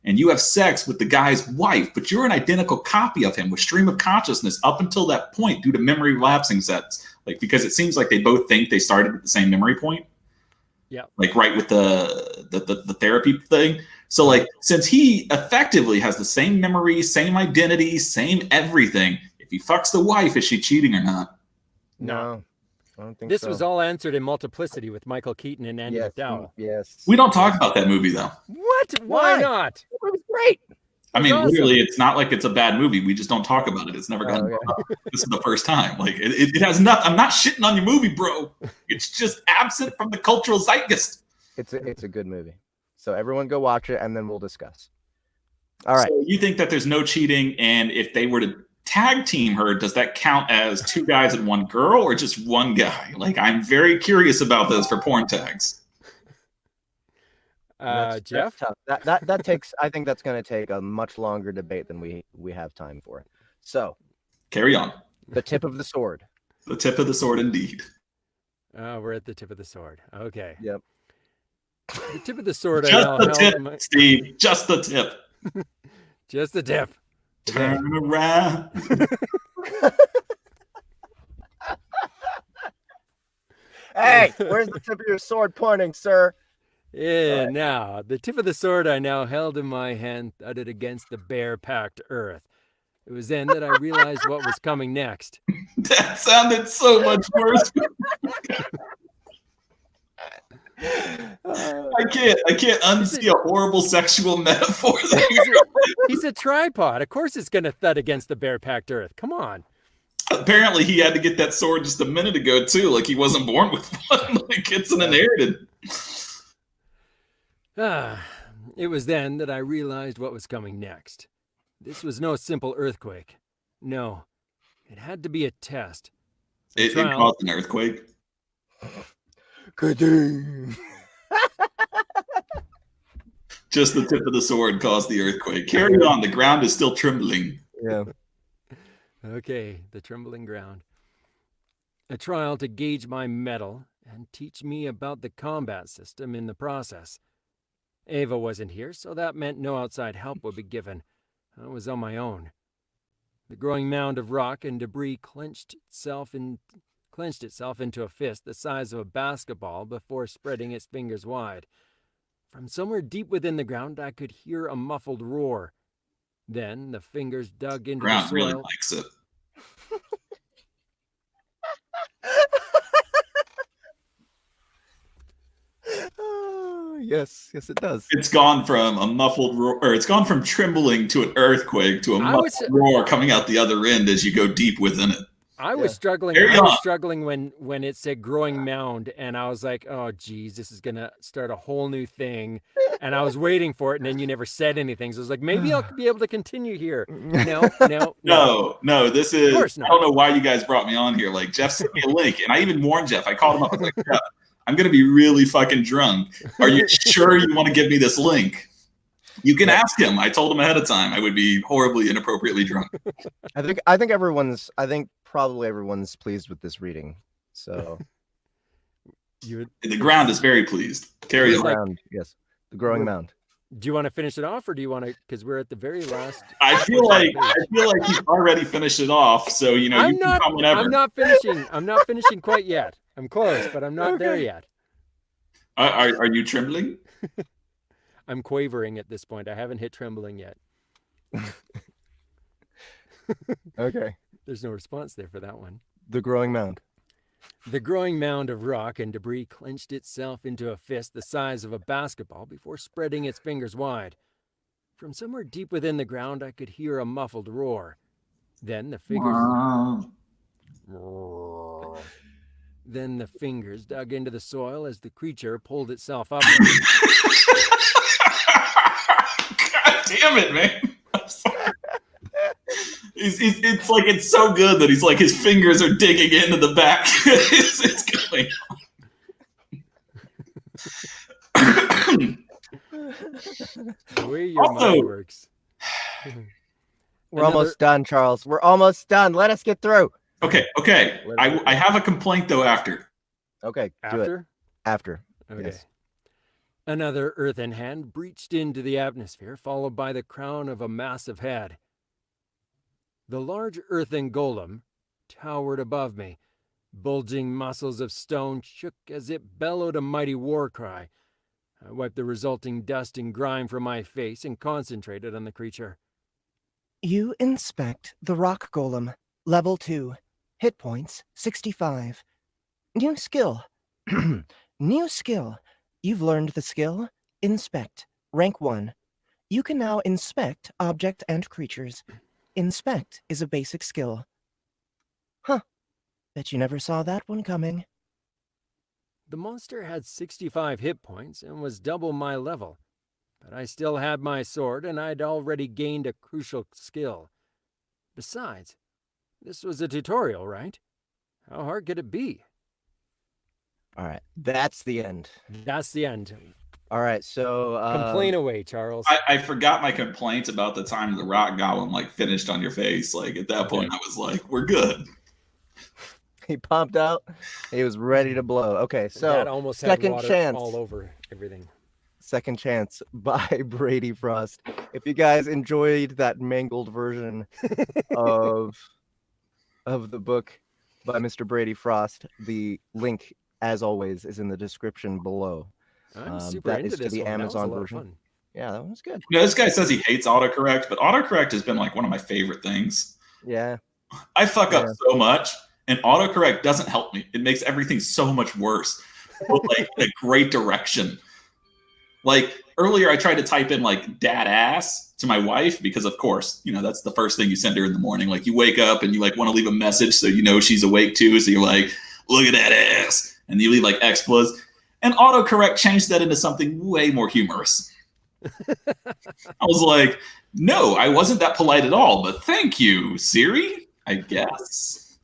and you have sex with the guy's wife, but you're an identical copy of him with stream of consciousness up until that point due to memory lapsing sets, like, because it seems like they both think they started at the same memory point. Yeah. Like right with the therapy thing. So like, since he effectively has the same memory, same identity, same everything, if he fucks the wife, is she cheating or not? No, I don't think This so. was all answered in Multiplicity with Michael Keaton and Andy McDowell. Yes. We don't talk about that movie though. What? Why not? It was great. I mean, awesome. literally, it's not like it's a bad movie. We just don't talk about it. It's never gotten brought up. This is the first time. Like, it has nothing. I'm not shitting on your movie, bro. It's just absent from the cultural zeitgeist. It's a good movie. So everyone go watch it, and then we'll discuss. All right. So you think that there's no cheating, and if they were to tag team her, does that count as 2 guys and 1 girl, or just 1 guy? Like, I'm very curious about this for porn tags. Jeff? That's tough. That takes. I think that's going to take a much longer debate than we have time for. So, carry on. The tip of the sword. The tip of the sword, indeed. We're at the tip of the sword. Okay. Yep. The tip of the sword. Just the tip, Steve. Just the tip. Just the tip. Turn around. Hey, where's the tip of your sword pointing, sir? Yeah, now, the tip of the sword I now held in my hand thudded against the bare, packed earth. It was then that I realized what was coming next. That sounded so much worse. I can't unsee a horrible sexual metaphor there. He's a tripod. Of course it's going to thud against the bear-packed earth. Come on. Apparently he had to get that sword just a minute ago too. Like he wasn't born with one. Like it's an inherited. It was then that I realized what was coming next. This was no simple earthquake. No, it had to be a test. It caused an earthquake. Just the tip of the sword caused the earthquake. Carry on. The ground is still trembling. Yeah. Okay, the trembling ground. A trial to gauge my mettle and teach me about the combat system in the process. Ava wasn't here, so that meant no outside help would be given. I was on my own. The growing mound of rock and debris clenched itself into a fist the size of a basketball before spreading its fingers wide. From somewhere deep within the ground, I could hear a muffled roar. Then the fingers dug into the soil. Really likes it. Yes, it does. It's gone from a muffled roar, or it's gone from trembling to an earthquake to a muffled roar coming out the other end as you go deep within it. I was struggling. I was struggling when it said growing mound, and I was like, "Oh, geez, this is gonna start a whole new thing." And I was waiting for it, and then you never said anything. So I was like, maybe I'll be able to continue here. No. This is. Of course not. I don't know why you guys brought me on here. Like Jeff sent me a link, and I even warned Jeff. I called him up. I was like, Jeff, I'm gonna be really fucking drunk. Are you sure you want to give me this link? You can ask him. I told him ahead of time I would be horribly inappropriately drunk. I think probably everyone's pleased with this reading. So the ground is very pleased. Carry on. Yes. The growing mound. Do you want to finish it off, or do you want to? Because we're at the very last. I feel like you've already finished it off. So you can come whenever. I'm not finishing. I'm not finishing quite yet. I'm close, but I'm not there yet. Are you trembling? I'm quavering at this point. I haven't hit trembling yet. Okay. There's no response there for that one. The growing mound. The growing mound of rock and debris clenched itself into a fist the size of a basketball before spreading its fingers wide. From somewhere deep within the ground, I could hear a muffled roar. Then the fingers dug into the soil as the creature pulled itself up. God damn it, man. It's like it's so good that he's like his fingers are digging into the back. it's going the way your mind works. We're almost done, Charles. We're almost done. Let us get through. Okay. I have a complaint though after. Okay. After? After. Okay. Yes. Another earthen hand breached into the atmosphere, followed by the crown of a massive head. The large earthen golem towered above me. Bulging muscles of stone shook as it bellowed a mighty war cry. I wiped the resulting dust and grime from my face and concentrated on the creature. You inspect the rock golem, level 2, hit points 65. New skill. New skill. You've learned the skill Inspect, rank 1. You can now inspect object and creatures. Inspect is a basic skill. Huh. Bet you never saw that one coming. The monster had 65 hit points and was double my level, but I still had my sword and I'd already gained a crucial skill. Besides, this was a tutorial, right? How hard could it be? All right, that's the end. That's the end. All right, so complain away, Charles. I forgot my complaints about the time the rock golem finished on your face. Like at that point, I was like, "We're good." He popped out. He was ready to blow. Okay, so that almost second had water chance all over everything. Second Chance by Brady Frost. If you guys enjoyed that mangled version of the book by Mr. Brady Frost, the link, as always, is in the description below. I'm super into this the one. Amazon that was a version. lot of fun. Yeah, that was good. This guy says he hates autocorrect, but autocorrect has been one of my favorite things. Yeah. I fuck up so much, and autocorrect doesn't help me. It makes everything so much worse. but like in a great direction. Like earlier, I tried to type in like "dad ass" to my wife because, of course, you know that's the first thing you send her in the morning. Like you wake up and you like want to leave a message so you know she's awake too. So you're like, "Look at that ass," and you leave like explos, and autocorrect changed that into something way more humorous. I was like, "No, I wasn't that polite at all, but thank you, Siri. I guess."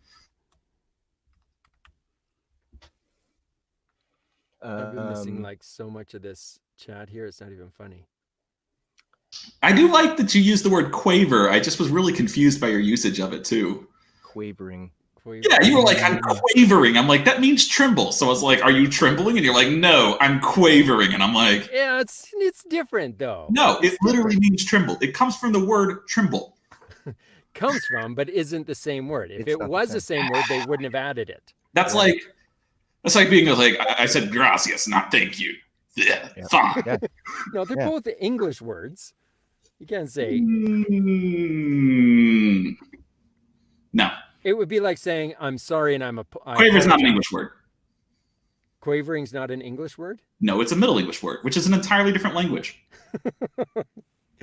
I've been missing like so much of this chat here. It's not even funny. I do like that you use the word quaver. I just was really confused by your usage of it too. Quavering. Yeah, you were like, "I'm quavering." I'm like, that means tremble. So I was like, "Are you trembling?" And you're like, "No, I'm quavering." And I'm like, yeah, it's different though. no, it literally means tremble. It comes from the word tremble. Comes from, but isn't the same word. If it was the same word, they wouldn't have added it. That's like being like, I said gracias, not thank you. Yeah, fine. Yeah. No, they're both English words. You can't say. No. It would be like saying, "I'm sorry," and Quaver is not an English word. Quavering's not an English word? No, it's a Middle English word, which is an entirely different language.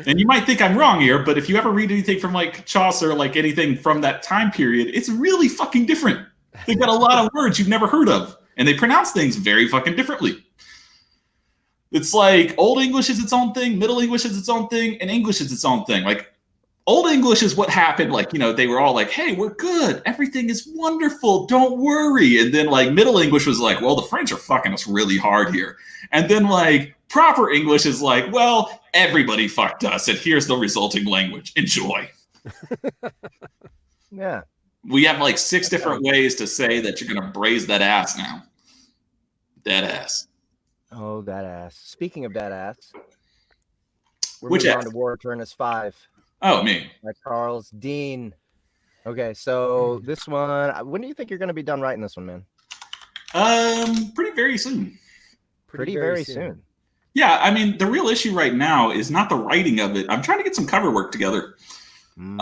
And you might think I'm wrong here, but if you ever read anything from like Chaucer, like anything from that time period, it's really fucking different. They've got a lot of words you've never heard of, and they pronounce things very fucking differently. It's like Old English is its own thing, Middle English is its own thing, and English is its own thing. Like Old English is what happened. Like, you know, they were all like, "Hey, we're good. Everything is wonderful. Don't worry." And then like Middle English was like, "Well, the French are fucking us really hard here." And then like proper English is like, "Well, everybody fucked us, and here's the resulting language. Enjoy." Yeah. We have like 6 different ways to say that you're going to braise that ass now. That ass. Oh, that ass. Speaking of that ass, we're Which moving ass? on to War Aeternus 5 Oh, me. by Charles Dean. Okay, so this one, when do you think you're going to be done writing this one, man? Pretty very soon. Pretty very soon. Yeah, I mean, the real issue right now is not the writing of it. I'm trying to get some cover work together. And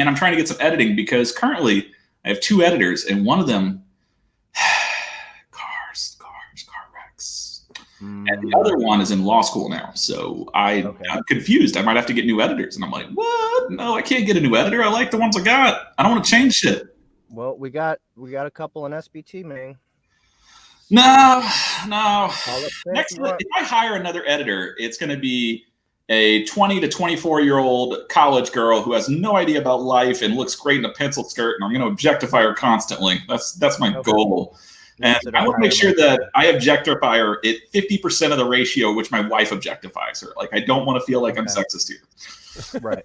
I'm trying to get some editing because currently I have 2 editors, and one of them, car wrecks. And the other one is in law school now. So I'm confused. I might have to get new editors. And I'm like, what? No, I can't get a new editor. I like the ones I got. I don't want to change shit. Well, we got a couple in SBT, man. No. Next, if I hire another editor, it's going to be a 20 to 24-year-old college girl who has no idea about life and looks great in a pencil skirt, and I'm going to objectify her constantly. That's my goal. And I want to make sure that I objectify her at 50% of the ratio which my wife objectifies her. Like, I don't want to feel like I'm sexist here. Right.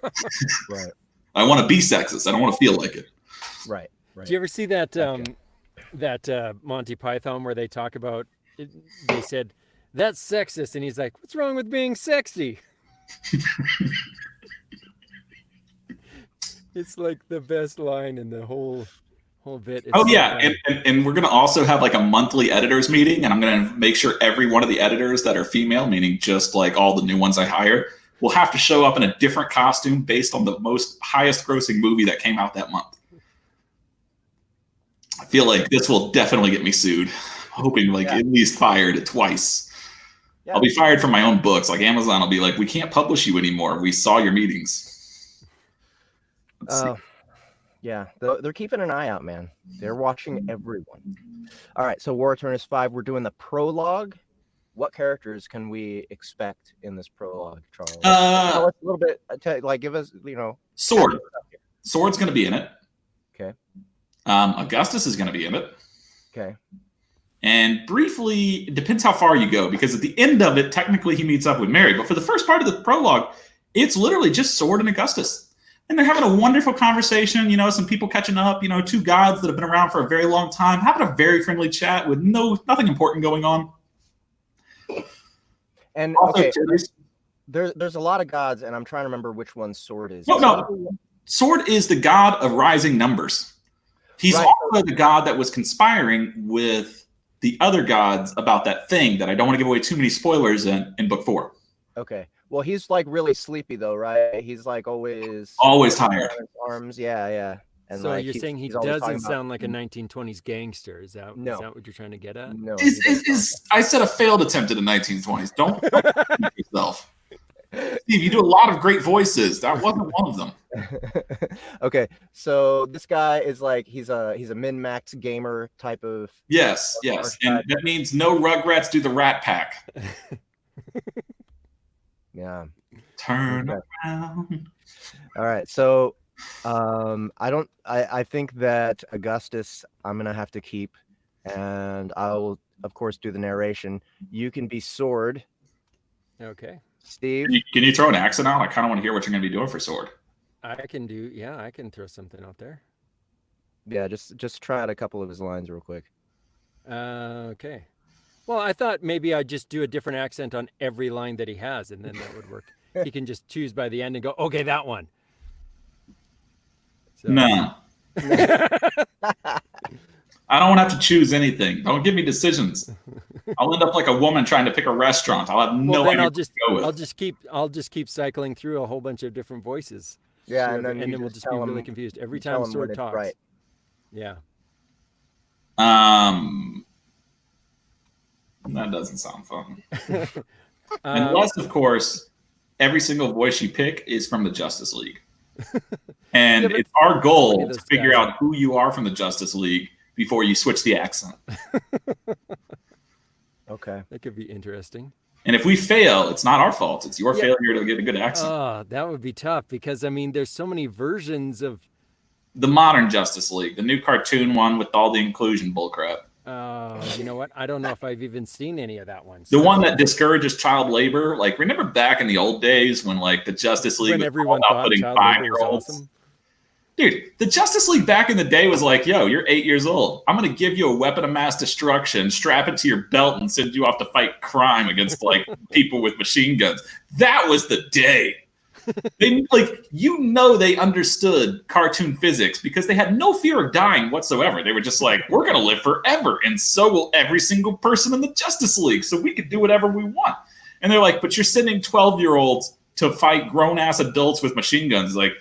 I want to be sexist. I don't want to feel like it. Right. Do you ever see that that Monty Python where they talk about it, they said, "That's sexist," and he's like, "What's wrong with being sexy?" It's like the best line in the whole bit. It's and we're going to also have like a monthly editors meeting, and I'm going to make sure every one of the editors that are female, meaning just like all the new ones I hire, will have to show up in a different costume based on the highest grossing movie that came out that month. I feel like this will definitely get me sued. I'm hoping at least fired twice. Yeah. I'll be fired from my own books. Like Amazon will be like, "We can't publish you anymore. We saw your meetings." Yeah, they're keeping an eye out, man. They're watching everyone. All right, so War Aeternus 5, we're doing the prologue. What characters can we expect in this prologue, Charles? Tell us a little bit, give us, Sword. Sword's going to be in it. Okay. Augustus is going to be in it. Okay. And briefly, it depends how far you go, because at the end of it, technically he meets up with Mary. But for the first part of the prologue, it's literally just Sword and Augustus. And they're having a wonderful conversation, some people catching up, 2 gods that have been around for a very long time, having a very friendly chat with nothing important going on. And also, there's a lot of gods, and I'm trying to remember which one Sword is. No. Sword is the god of rising numbers. He's also the god that was conspiring with the other gods about that thing that I don't want to give away too many spoilers in book 4. Okay. Well, he's like really sleepy though, right? He's like always tired. Arms, yeah. And So like you're saying he he's always talking doesn't about, sound like a 1920s gangster? Is No. that what you're trying to get at? no, he doesn't sound I said a failed attempt at the 1920s. Don't keep yourself. Steve, you do a lot of great voices. That wasn't one of them. Okay, so this guy is like he's a min-max gamer type of. Yes. And that means no Rugrats do the Rat Pack. Yeah. Turn Okay. around. All right, so I think that Augustus I'm gonna have to keep, and I'll of course do the narration. You can be Sword, Okay. Steve. Can you throw an accent out? I kind of want to hear what you're going to be doing for Sword. I can throw something out there. Yeah, just try out a couple of his lines real quick. Okay. Well, I thought maybe I'd just do a different accent on every line that he has, and then that would work. He can just choose by the end and go, okay, that one. So. No. I don't want to have to choose anything. Don't give me decisions. I'll end up like a woman trying to pick a restaurant. I'll have no idea what to go with. I'll just keep cycling through a whole bunch of different voices. Yeah, so and then we'll just be really confused every time Sword talks. Right. Yeah. That doesn't sound fun. Unless, of course, every single voice you pick is from the Justice League. And it's our goal to figure out who you are from the Justice League before you switch the accent. Okay. That could be interesting. And if we fail, it's not our fault. It's your failure to get a good accent. Oh, that would be tough because, I mean, there's so many versions of... The modern Justice League, the new cartoon one with all the inclusion bullcrap. You know what? I don't know if I've even seen any of that one. So. The one that discourages child labor. Like, remember back in the old days when, like, the Justice League when everyone thought putting child 5-year-olds? awesome? Dude, the Justice League back in the day was like, yo, you're 8 years old. I'm going to give you a weapon of mass destruction, strap it to your belt, and send you off to fight crime against, like, people with machine guns. That was the day. They, like, they understood cartoon physics because they had no fear of dying whatsoever. They were just like, we're going to live forever, and so will every single person in the Justice League, so we could do whatever we want. And they're like, but you're sending 12-year-olds to fight grown-ass adults with machine guns. Like,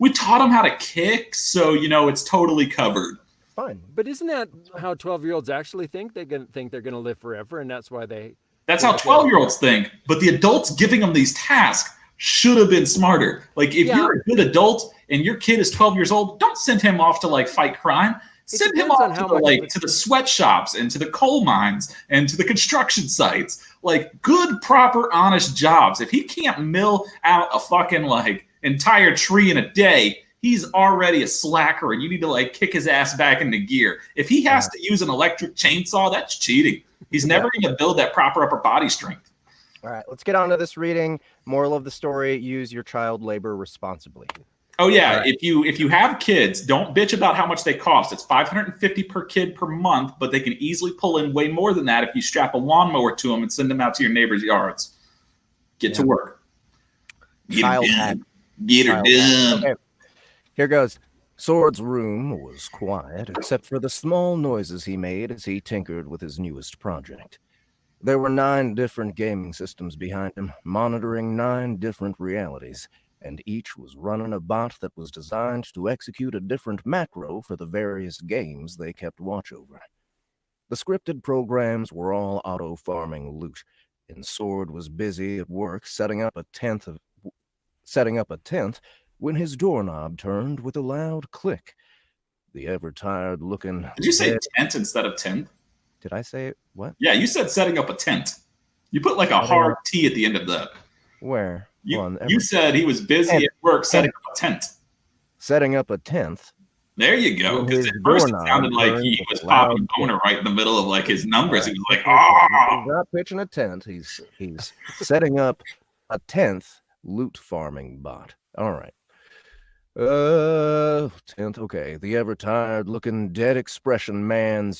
we taught them how to kick, so, it's totally covered. Fine. But isn't that how 12-year-olds actually think? They think they're going to live forever, and that's why they... That's how 12-year-olds think, but the adults giving them these tasks should have been smarter. Like, if you're a good adult and your kid is 12 years old, don't send him off to, like, fight crime. Send him off to the sweatshops and to the coal mines and to the construction sites. Like, good, proper, honest jobs. If he can't mill out a fucking, like, entire tree in a day, he's already a slacker, and you need to, like, kick his ass back into gear. If he has to use an electric chainsaw, that's cheating. He's never going to build that proper upper body strength. All right, let's get on to this reading. Moral of the story: use your child labor responsibly. Oh yeah, right. If you have kids, don't bitch about how much they cost. It's $550 per kid per month, but they can easily pull in way more than that if you strap a lawnmower to them and send them out to your neighbors' yards. Get to work. Get her done. Okay, here goes. Sword's room was quiet, except for the small noises he made as he tinkered with his newest project. There were 9 different gaming systems behind him, monitoring 9 different realities, and each was running a bot that was designed to execute a different macro for the various games they kept watch over. The scripted programs were all auto-farming loot, and Sword was busy at work setting up a tenth when his doorknob turned with a loud click. The ever-tired looking... Did you say tent instead of 10th? Did I say what? Yeah, you said setting up a tent. You put like a hard T at the end of that. Where? You said he was busy at work setting up a tent. Setting up a tenth. There you go. Because at first it sounded like he was popping boner right in the middle of like his numbers. He was like, He's not pitching a tent. He's setting up a 10th loot farming bot. All right. 10th. Okay. The ever-tired looking Dead Expression Man.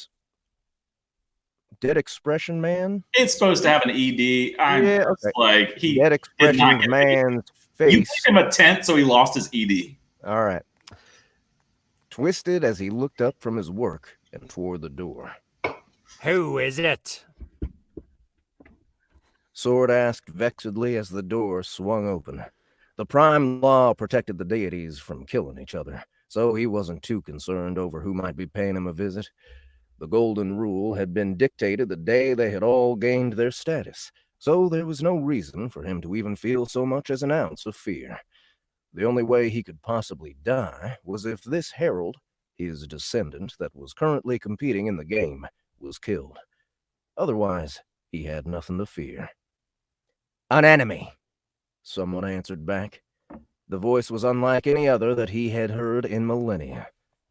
It's supposed to have an ED. Like he Dead Expression Man's face. You gave him a tent, so he lost his ED. All right. Twisted as he looked up from his work and toward the door. Who is it? Sword asked vexedly as the door swung open. The prime law protected the deities from killing each other, so he wasn't too concerned over who might be paying him a visit. The golden rule had been dictated the day they had all gained their status, so there was no reason for him to even feel so much as an ounce of fear. The only way he could possibly die was if this herald, his descendant that was currently competing in the game, was killed. Otherwise, he had nothing to fear. "An enemy," someone answered back. The voice was unlike any other that he had heard in millennia.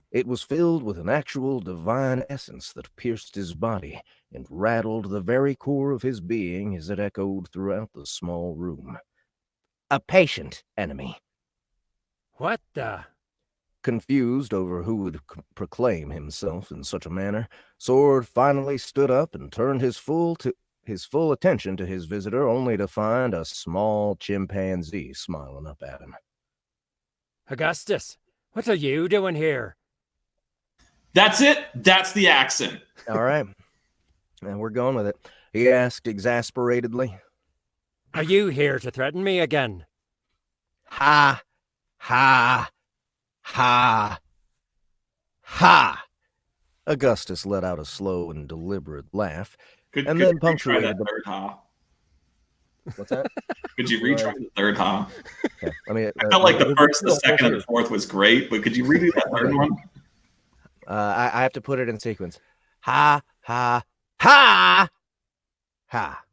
It was filled with an actual divine essence that pierced his body and rattled the very core of his being as it echoed throughout the small room. "A patient enemy." What the? Confused over who would proclaim himself in such a manner, Sword finally stood up and turned his full attention to his visitor, only to find a small chimpanzee smiling up at him. Augustus, what are you doing here? That's it. That's the accent. All right. And we're going with it. He asked exasperatedly. Are you here to threaten me again? Ha! Ha! Ha! Ha! Augustus let out a slow and deliberate laugh, and then you retry punctuated that the... third ha? What's that? Could you retry the third ha? Yeah, I felt like the first, the second, and the fourth was great, but could you redo that third one? I have to put it in sequence. Ha! Ha! Ha! Ha!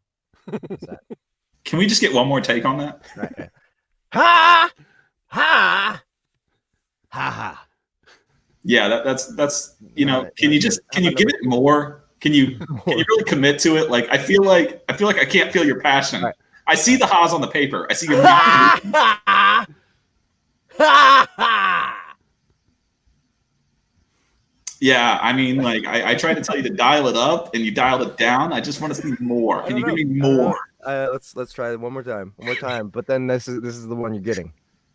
Can we just get one more take on that? Right. Ha! Ha! Ha ha. Yeah, that's you know. Right, can you give it more? Can you really commit to it? Like I feel like I can't feel your passion. Right. I see the ha's on the paper. I see your. Yeah, I mean, like I tried to tell you to dial it up, and you dialed it down. I just want to see more. Can you give me more? Let's try it one more time. But then this is the one you're getting.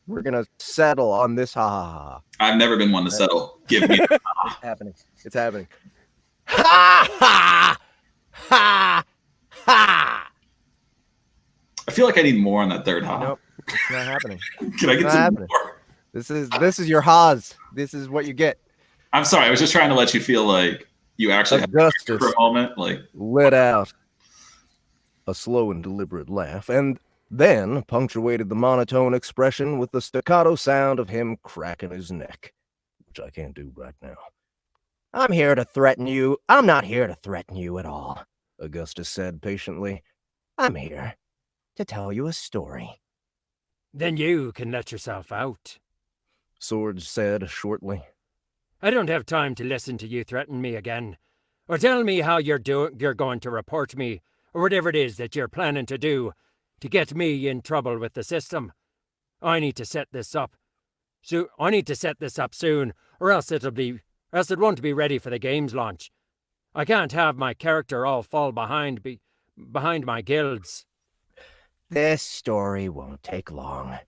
We're gonna settle on this ha ha ha. I've never been one to settle. Give me. It's happening. Ha ha ha ha. I feel like I need more on that third ha. Nope, it's not happening. Can I get some more? This is your ha's. This is what you get. I'm sorry. I was just trying to let you feel like you actually had for a moment. Like let out a slow and deliberate laugh, and then punctuated the monotone expression with the staccato sound of him cracking his neck, which I can't do right now. "I'm here to threaten you. I'm not here to threaten you at all," Augustus said patiently. "I'm here to tell you a story." Then you can let yourself out. Sword said shortly. I don't have time to listen to you threaten me again, or tell me how you're going to report me, or whatever it is that you're planning to do to get me in trouble with the system. I need to set this up. So I need to set this up soon, or else it won't be ready for the game's launch. I can't have my character all fall behind my guilds. "This story won't take long,"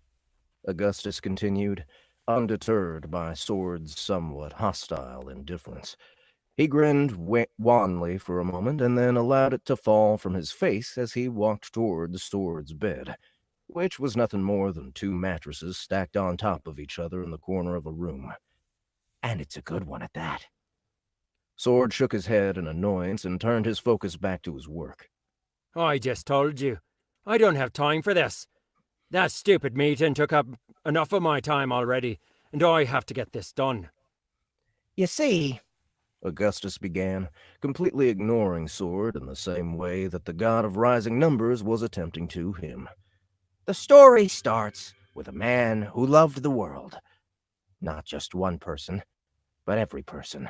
Augustus continued, undeterred by Sword's somewhat hostile indifference. He grinned wanly for a moment and then allowed it to fall from his face as he walked toward the Sword's bed, which was nothing more than 2 mattresses stacked on top of each other in the corner of a room. "And it's a good one at that." Sword shook his head in annoyance and turned his focus back to his work. I just told you. I don't have time for this. That stupid meeting took up enough of my time already, and I have to get this done. "You see," Augustus began, completely ignoring Sword in the same way that the god of rising numbers was attempting to him. "The story starts with a man who loved the world. Not just one person, but every person.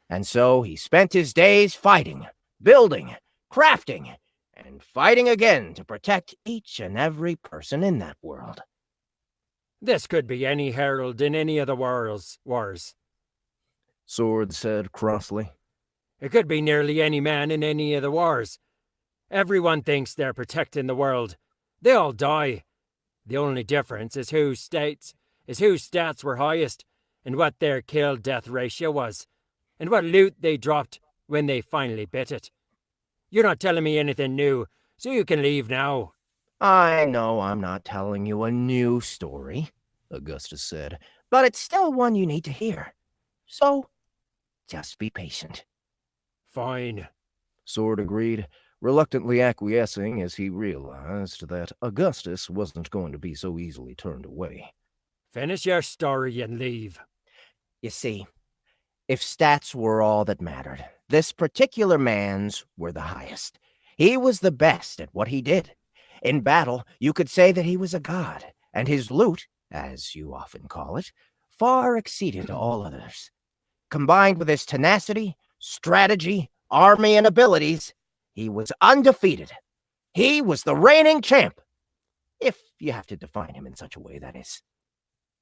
And so he spent his days fighting, building, crafting, and fighting again to protect each and every person in that world." This could be any herald in any of the wars. Sword said crossly. It could be nearly any man in any of the wars. Everyone thinks they're protecting the world. They all die. The only difference is whose stats were highest, and what their kill-death ratio was, and what loot they dropped when they finally bit it. You're not telling me anything new, so you can leave now. "I know I'm not telling you a new story," Augustus said, but it's still one you need to hear. So, just be patient. Fine. Sword agreed, reluctantly acquiescing as he realized that Augustus wasn't going to be so easily turned away. Finish your story and leave. You see, if stats were all that mattered, this particular man's were the highest. He was the best at what he did. In battle, you could say that he was a god, and his loot, as you often call it, far exceeded all others. Combined with his tenacity, strategy, army, and abilities, he was undefeated. He was the reigning champ. If you have to define him in such a way, that is.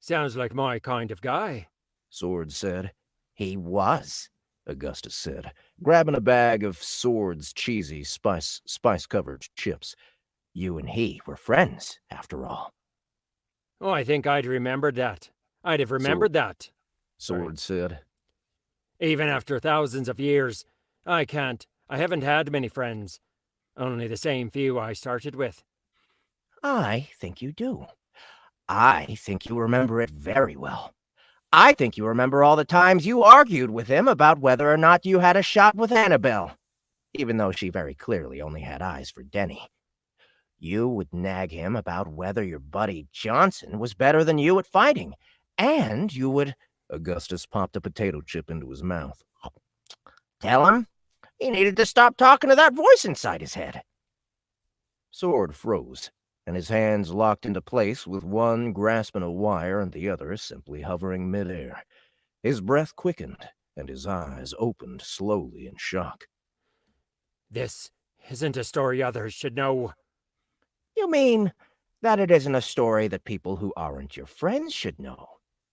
Sounds like my kind of guy. Sword said. He was, Augustus said, grabbing a bag of Sword's cheesy spice-covered chips. You and he were friends, after all. Oh, I think I'd remembered that. I'd have remembered that. Sword said. Even after thousands of years, I haven't had many friends. Only the same few I started with. I think you do. I think you remember it very well. I think you remember all the times you argued with him about whether or not you had a shot with Annabelle, even though she very clearly only had eyes for Denny. You would nag him about whether your buddy Johnson was better than you at fighting, and you would... Augustus popped a potato chip into his mouth. Tell him he needed to stop talking to that voice inside his head. Sword froze, and his hands locked into place with one grasping a wire and the other simply hovering midair. His breath quickened, and his eyes opened slowly in shock. This isn't a story others should know. You mean that it isn't a story that people who aren't your friends should know?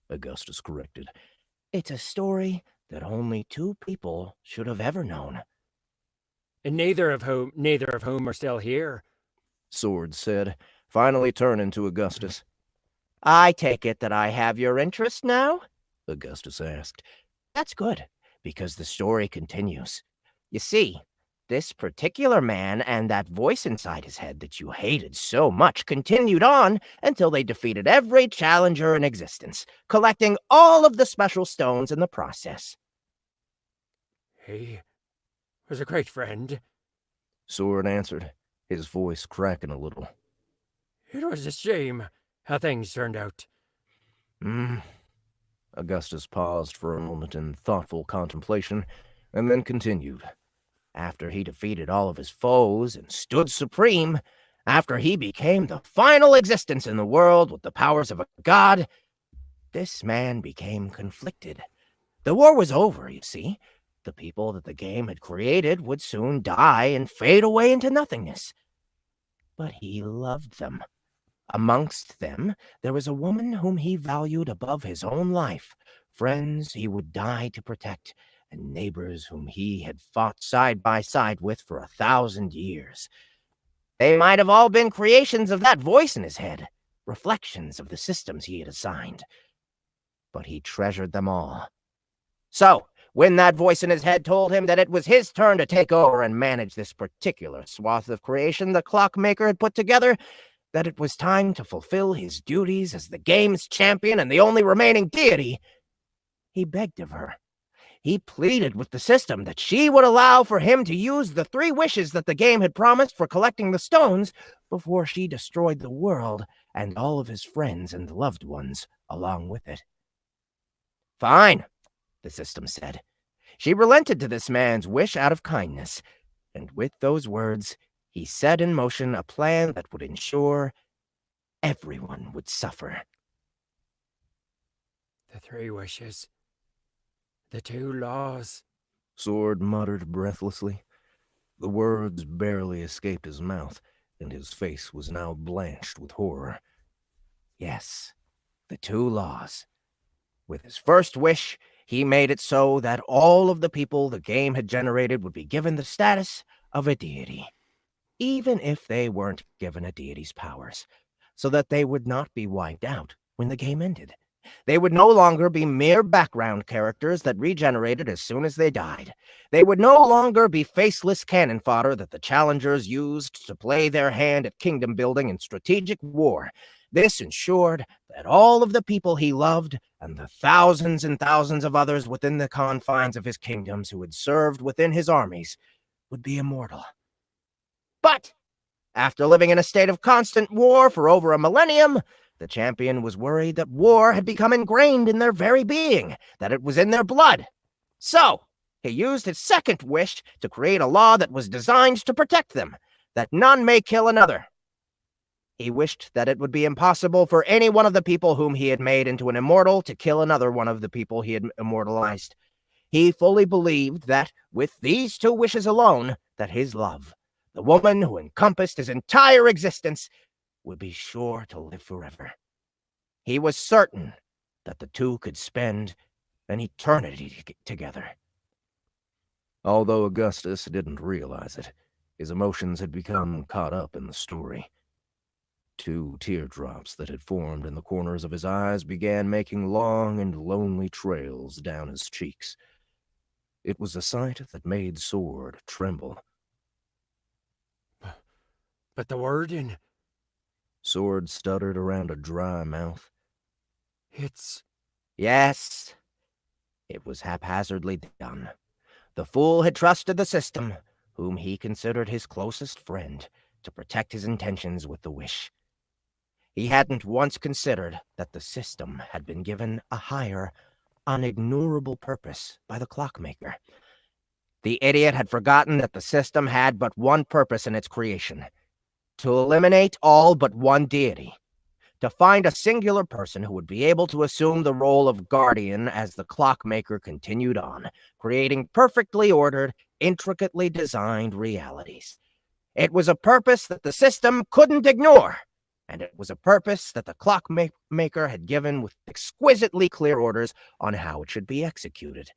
Augustus corrected. It's a story that only two people should have ever known. And neither of whom are still here. Sword said, finally turning to Augustus. I take it that I have your interest now? Augustus asked. That's good, because the story continues. You see, this particular man and that voice inside his head that you hated so much continued on until they defeated every challenger in existence, collecting all of the special stones in the process. He was a great friend. Sword answered, his voice cracking a little. It was a shame how things turned out. Augustus paused for a moment in thoughtful contemplation, and then continued. After he defeated all of his foes and stood supreme, after he became the final existence in the world with the powers of a god, this man became conflicted. The war was over, you see. The people that the game had created would soon die and fade away into nothingness. But he loved them. Amongst them, there was a woman whom he valued above his own life, friends he would die to protect, and neighbors whom he had fought side by side with for 1,000 years. They might have all been creations of that voice in his head, reflections of the systems he had assigned. But he treasured them all. So, when that voice in his head told him that it was his turn to take over and manage this particular swath of creation the clockmaker had put together, that it was time to fulfill his duties as the game's champion and the only remaining deity, he begged of her. He pleaded with the system that she would allow for him to use the 3 wishes that the game had promised for collecting the stones before she destroyed the world and all of his friends and loved ones along with it. Fine, the system said. She relented to this man's wish out of kindness, and with those words, he set in motion a plan that would ensure everyone would suffer. The 3 wishes. The 2 laws. Sword muttered breathlessly. The words barely escaped his mouth, and his face was now blanched with horror. Yes, the 2 laws. With his first wish, he made it so that all of the people the game had generated would be given the status of a deity, even if they weren't given a deity's powers, so that they would not be wiped out when the game ended. They would no longer be mere background characters that regenerated as soon as they died. They would no longer be faceless cannon fodder that the challengers used to play their hand at kingdom building and strategic war. This ensured that all of the people he loved and the thousands and thousands of others within the confines of his kingdoms who had served within his armies would be immortal. But after living in a state of constant war for over a millennium, the champion was worried that war had become ingrained in their very being, that it was in their blood. So, he used his second wish to create a law that was designed to protect them, that none may kill another. He wished that it would be impossible for any one of the people whom he had made into an immortal to kill another one of the people he had immortalized. He fully believed that, with these two wishes alone, that his love, the woman who encompassed his entire existence, would be sure to live forever. He was certain that the two could spend an eternity together. Although Augustus didn't realize it, his emotions had become caught up in the story. 2 teardrops that had formed in the corners of his eyes began making long and lonely trails down his cheeks. It was a sight that made Sword tremble. But the wording... Sword stuttered around a dry mouth. It's... Yes, it was haphazardly done. The fool had trusted the system, whom he considered his closest friend, to protect his intentions with the wish. He hadn't once considered that the system had been given a higher, unignorable purpose by the clockmaker. The idiot had forgotten that the system had but one purpose in its creation: to eliminate all but one deity, to find a singular person who would be able to assume the role of guardian as the clockmaker continued on, creating perfectly ordered, intricately designed realities. It was a purpose that the system couldn't ignore, and it was a purpose that the clockmaker had given with exquisitely clear orders on how it should be executed.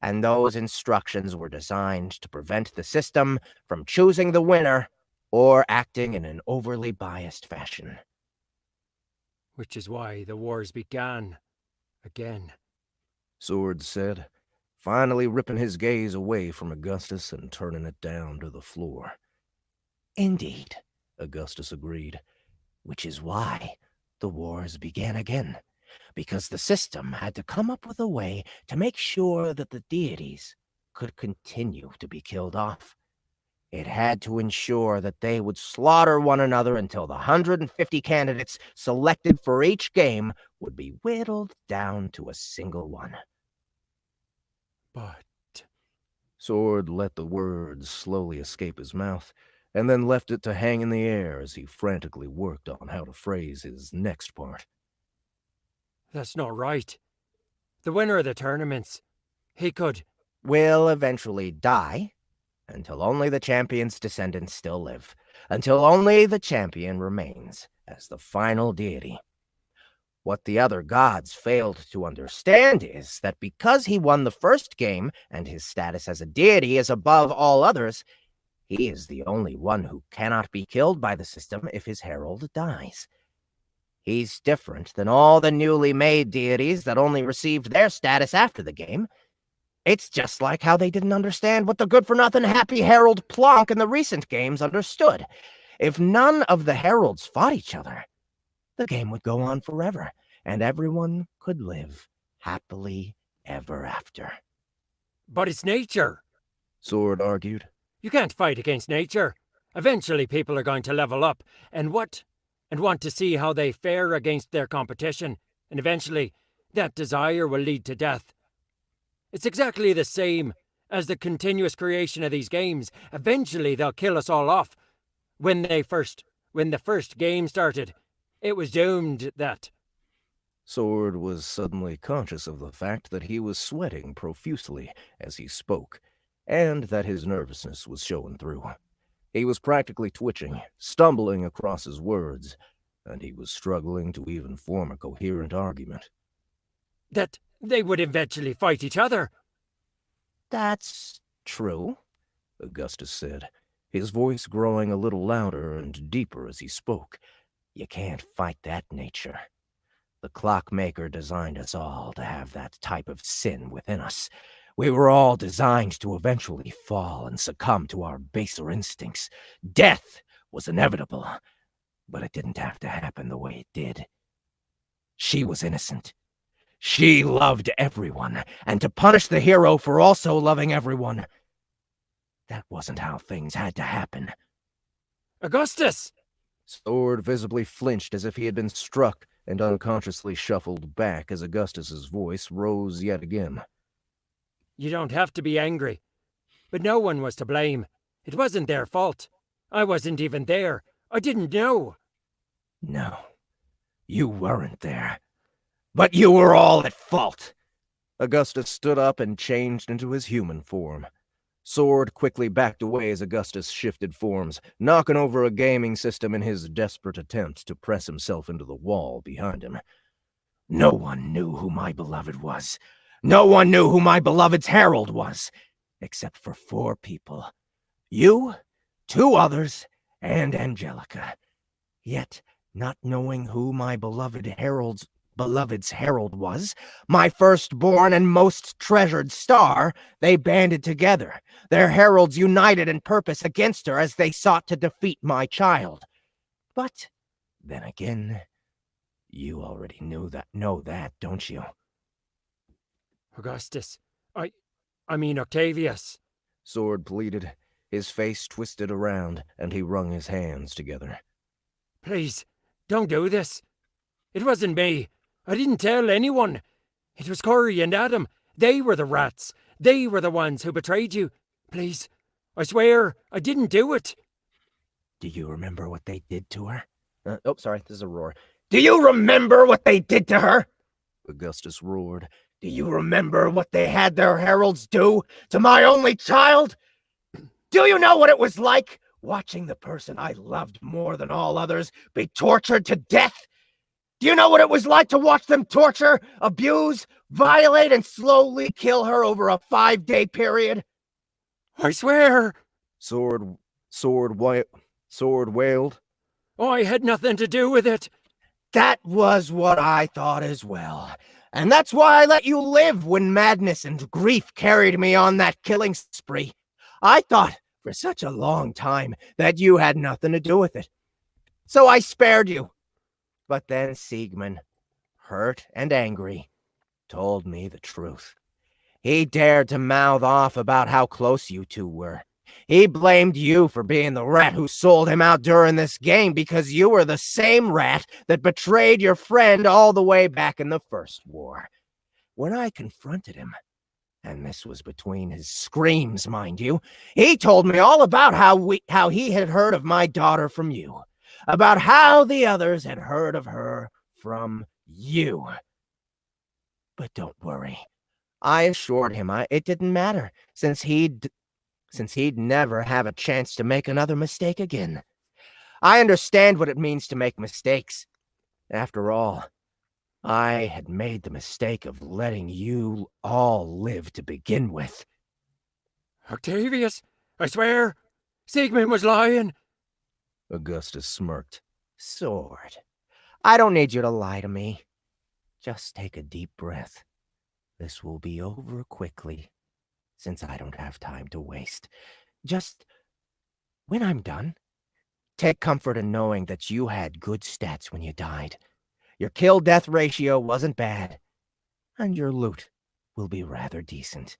And those instructions were designed to prevent the system from choosing the winner or acting in an overly biased fashion. Which is why the wars began. Again. Sword said, finally ripping his gaze away from Augustus and turning it down to the floor. Indeed, Augustus agreed. which is why the wars began again, because the system had to come up with a way to make sure that the deities could continue to be killed off. It had to ensure that they would slaughter one another until the 150 candidates selected for each game would be whittled down to a single one. But... Sword let the words slowly escape his mouth, and then left it to hang in the air as he frantically worked on how to phrase his next part. That's not right. The winner of the tournaments, he could... Will eventually die, until only the champion's descendants still live, until only the champion remains as the final deity. What the other gods failed to understand is that because he won the first game and his status as a deity is above all others, he is the only one who cannot be killed by the system if his herald dies. He's different than all the newly made deities that only received their status after the game. It's just like how they didn't understand what the good-for-nothing Happy Herald Plonk in the recent games understood. If none of the heralds fought each other, the game would go on forever, and everyone could live happily ever after. But it's nature. Sword argued. You can't fight against nature. Eventually people are going to level up and want to see how they fare against their competition, and eventually that desire will lead to death. It's exactly the same as the continuous creation of these games. Eventually they'll kill us all off. When the first game started, it was doomed that... Sword was suddenly conscious of the fact that he was sweating profusely as he spoke, and that his nervousness was showing through. He was practically twitching, stumbling across his words, and he was struggling to even form a coherent argument. That they would eventually fight each other. That's true, Augustus said, his voice growing a little louder and deeper as he spoke. You can't fight that nature. The clockmaker designed us all to have that type of sin within us. We were all designed to eventually fall and succumb to our baser instincts. Death was inevitable, but it didn't have to happen the way it did. She was innocent. She loved everyone, and to punish the hero for also loving everyone, that wasn't how things had to happen. Augustus! Sword visibly flinched as if he had been struck and unconsciously shuffled back as Augustus's voice rose yet again. You don't have to be angry. But no one was to blame. It wasn't their fault. I wasn't even there. I didn't know. No, you weren't there. But you were all at fault. Augustus stood up and changed into his human form. Sword quickly backed away as Augustus shifted forms, knocking over a gaming system in his desperate attempts to press himself into the wall behind him. No one knew who my beloved was. No one knew who my beloved's herald was, except for 4 people. You, 2 others, and Angelica. Yet, not knowing who my beloved's herald was, my firstborn and most treasured star, they banded together, their heralds united in purpose against her as they sought to defeat my child. But, then again, you already know that, don't you? Augustus, I mean Octavius. Sword pleaded. His face twisted around, and he wrung his hands together. Please, don't do this. It wasn't me. I didn't tell anyone. It was Corey and Adam. They were the rats. They were the ones who betrayed you. Please, I swear, I didn't do it. Do you remember what they did to her? Sorry, this is a roar. Do you remember what they did to her? Augustus roared. Do you remember what they had their heralds do to my only child? Do you know what it was like watching the person I loved more than all others be tortured to death? Do you know what it was like to watch them torture, abuse, violate, and slowly kill her over a 5-day period? I swear. Sword wailed. I had nothing to do with it. That was what I thought as well. And that's why I let you live when madness and grief carried me on that killing spree. I thought for such a long time that you had nothing to do with it. So I spared you. But then Siegmund, hurt and angry, told me the truth. He dared to mouth off about how close you 2 were. He blamed you for being the rat who sold him out during this game because you were the same rat that betrayed your friend all the way back in the first war. When I confronted him, and this was between his screams, mind you, he told me all about how he had heard of my daughter from you, about how the others had heard of her from you. But don't worry. I assured him it didn't matter, since he'd never have a chance to make another mistake again. I understand what it means to make mistakes. After all, I had made the mistake of letting you all live to begin with. Octavius, I swear, Siegmund was lying. Augustus smirked. Sword, I don't need you to lie to me. Just take a deep breath. This will be over quickly, since I don't have time to waste. Just when I'm done, take comfort in knowing that you had good stats when you died. Your kill-death ratio wasn't bad, and your loot will be rather decent.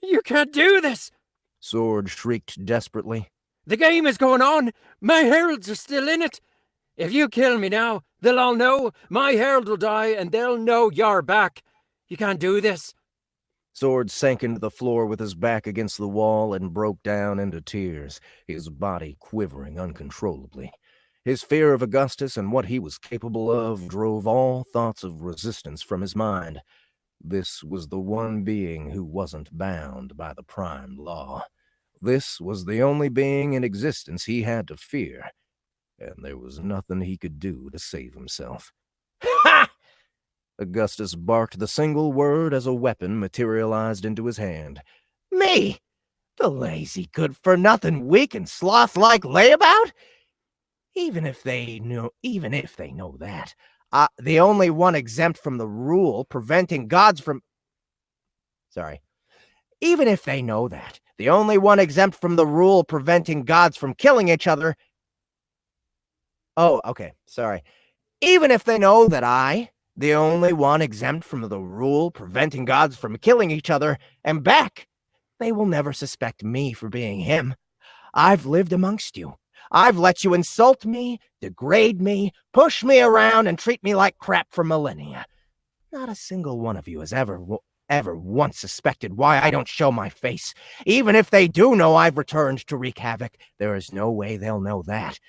You can't do this! Sword shrieked desperately. The game is going on! My heralds are still in it! If you kill me now, they'll all know. My herald will die, and they'll know you're back. You can't do this. Sword sank into the floor with his back against the wall and broke down into tears, his body quivering uncontrollably. His fear of Augustus and what he was capable of drove all thoughts of resistance from his mind. This was the one being who wasn't bound by the prime law. This was the only being in existence he had to fear, and there was nothing he could do to save himself. Ha! Augustus barked the single word as a weapon materialized into his hand. Me? The lazy, good-for-nothing, weak and sloth-like layabout? Even if they know that, the only one exempt from the rule preventing gods from... Even if they know that, the only one exempt from the rule preventing gods from killing each other... Oh, okay, sorry. Even if they know that I, the only one exempt from the rule preventing gods from killing each other, am back, they will never suspect me for being him. I've lived amongst you. I've let you insult me, degrade me, push me around, and treat me like crap for millennia. Not a single one of you has ever once suspected why I don't show my face. Even if they do know I've returned to wreak havoc, there is no way they'll know that.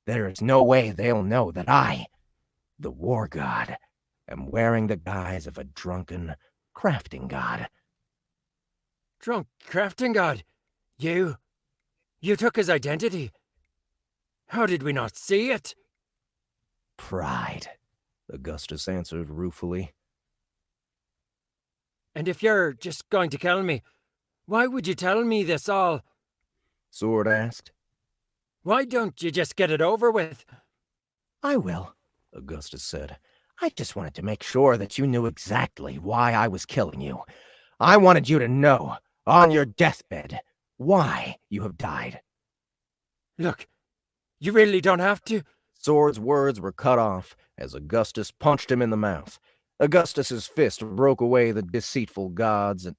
There is no way they'll know that I, the war god, am wearing the guise of a drunken crafting god. Drunk crafting god? You took his identity. How did we not see it? Pride, Augustus answered ruefully. And if you're just going to kill me, why would you tell me this all? Sword asked. Why don't you just get it over with? I will, Augustus said. I just wanted to make sure that you knew exactly why I was killing you. I wanted you to know, on your deathbed, why you have died. Look, you really don't have to. Sword's words were cut off as Augustus punched him in the mouth. Augustus's fist broke away the deceitful gods and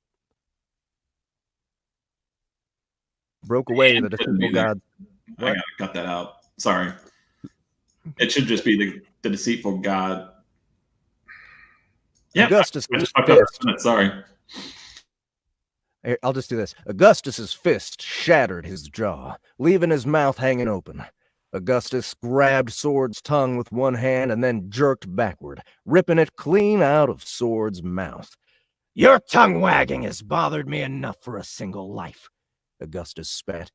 broke away the deceitful gods. I gotta cut that out. Sorry. It should just be the deceitful god. Yeah, Augustus I just fucked up. Sorry. I'll just do this. Augustus's fist shattered his jaw, leaving his mouth hanging open. Augustus grabbed Sword's tongue with one hand and then jerked backward, ripping it clean out of Sword's mouth. Your tongue wagging has bothered me enough for a single life, Augustus spat.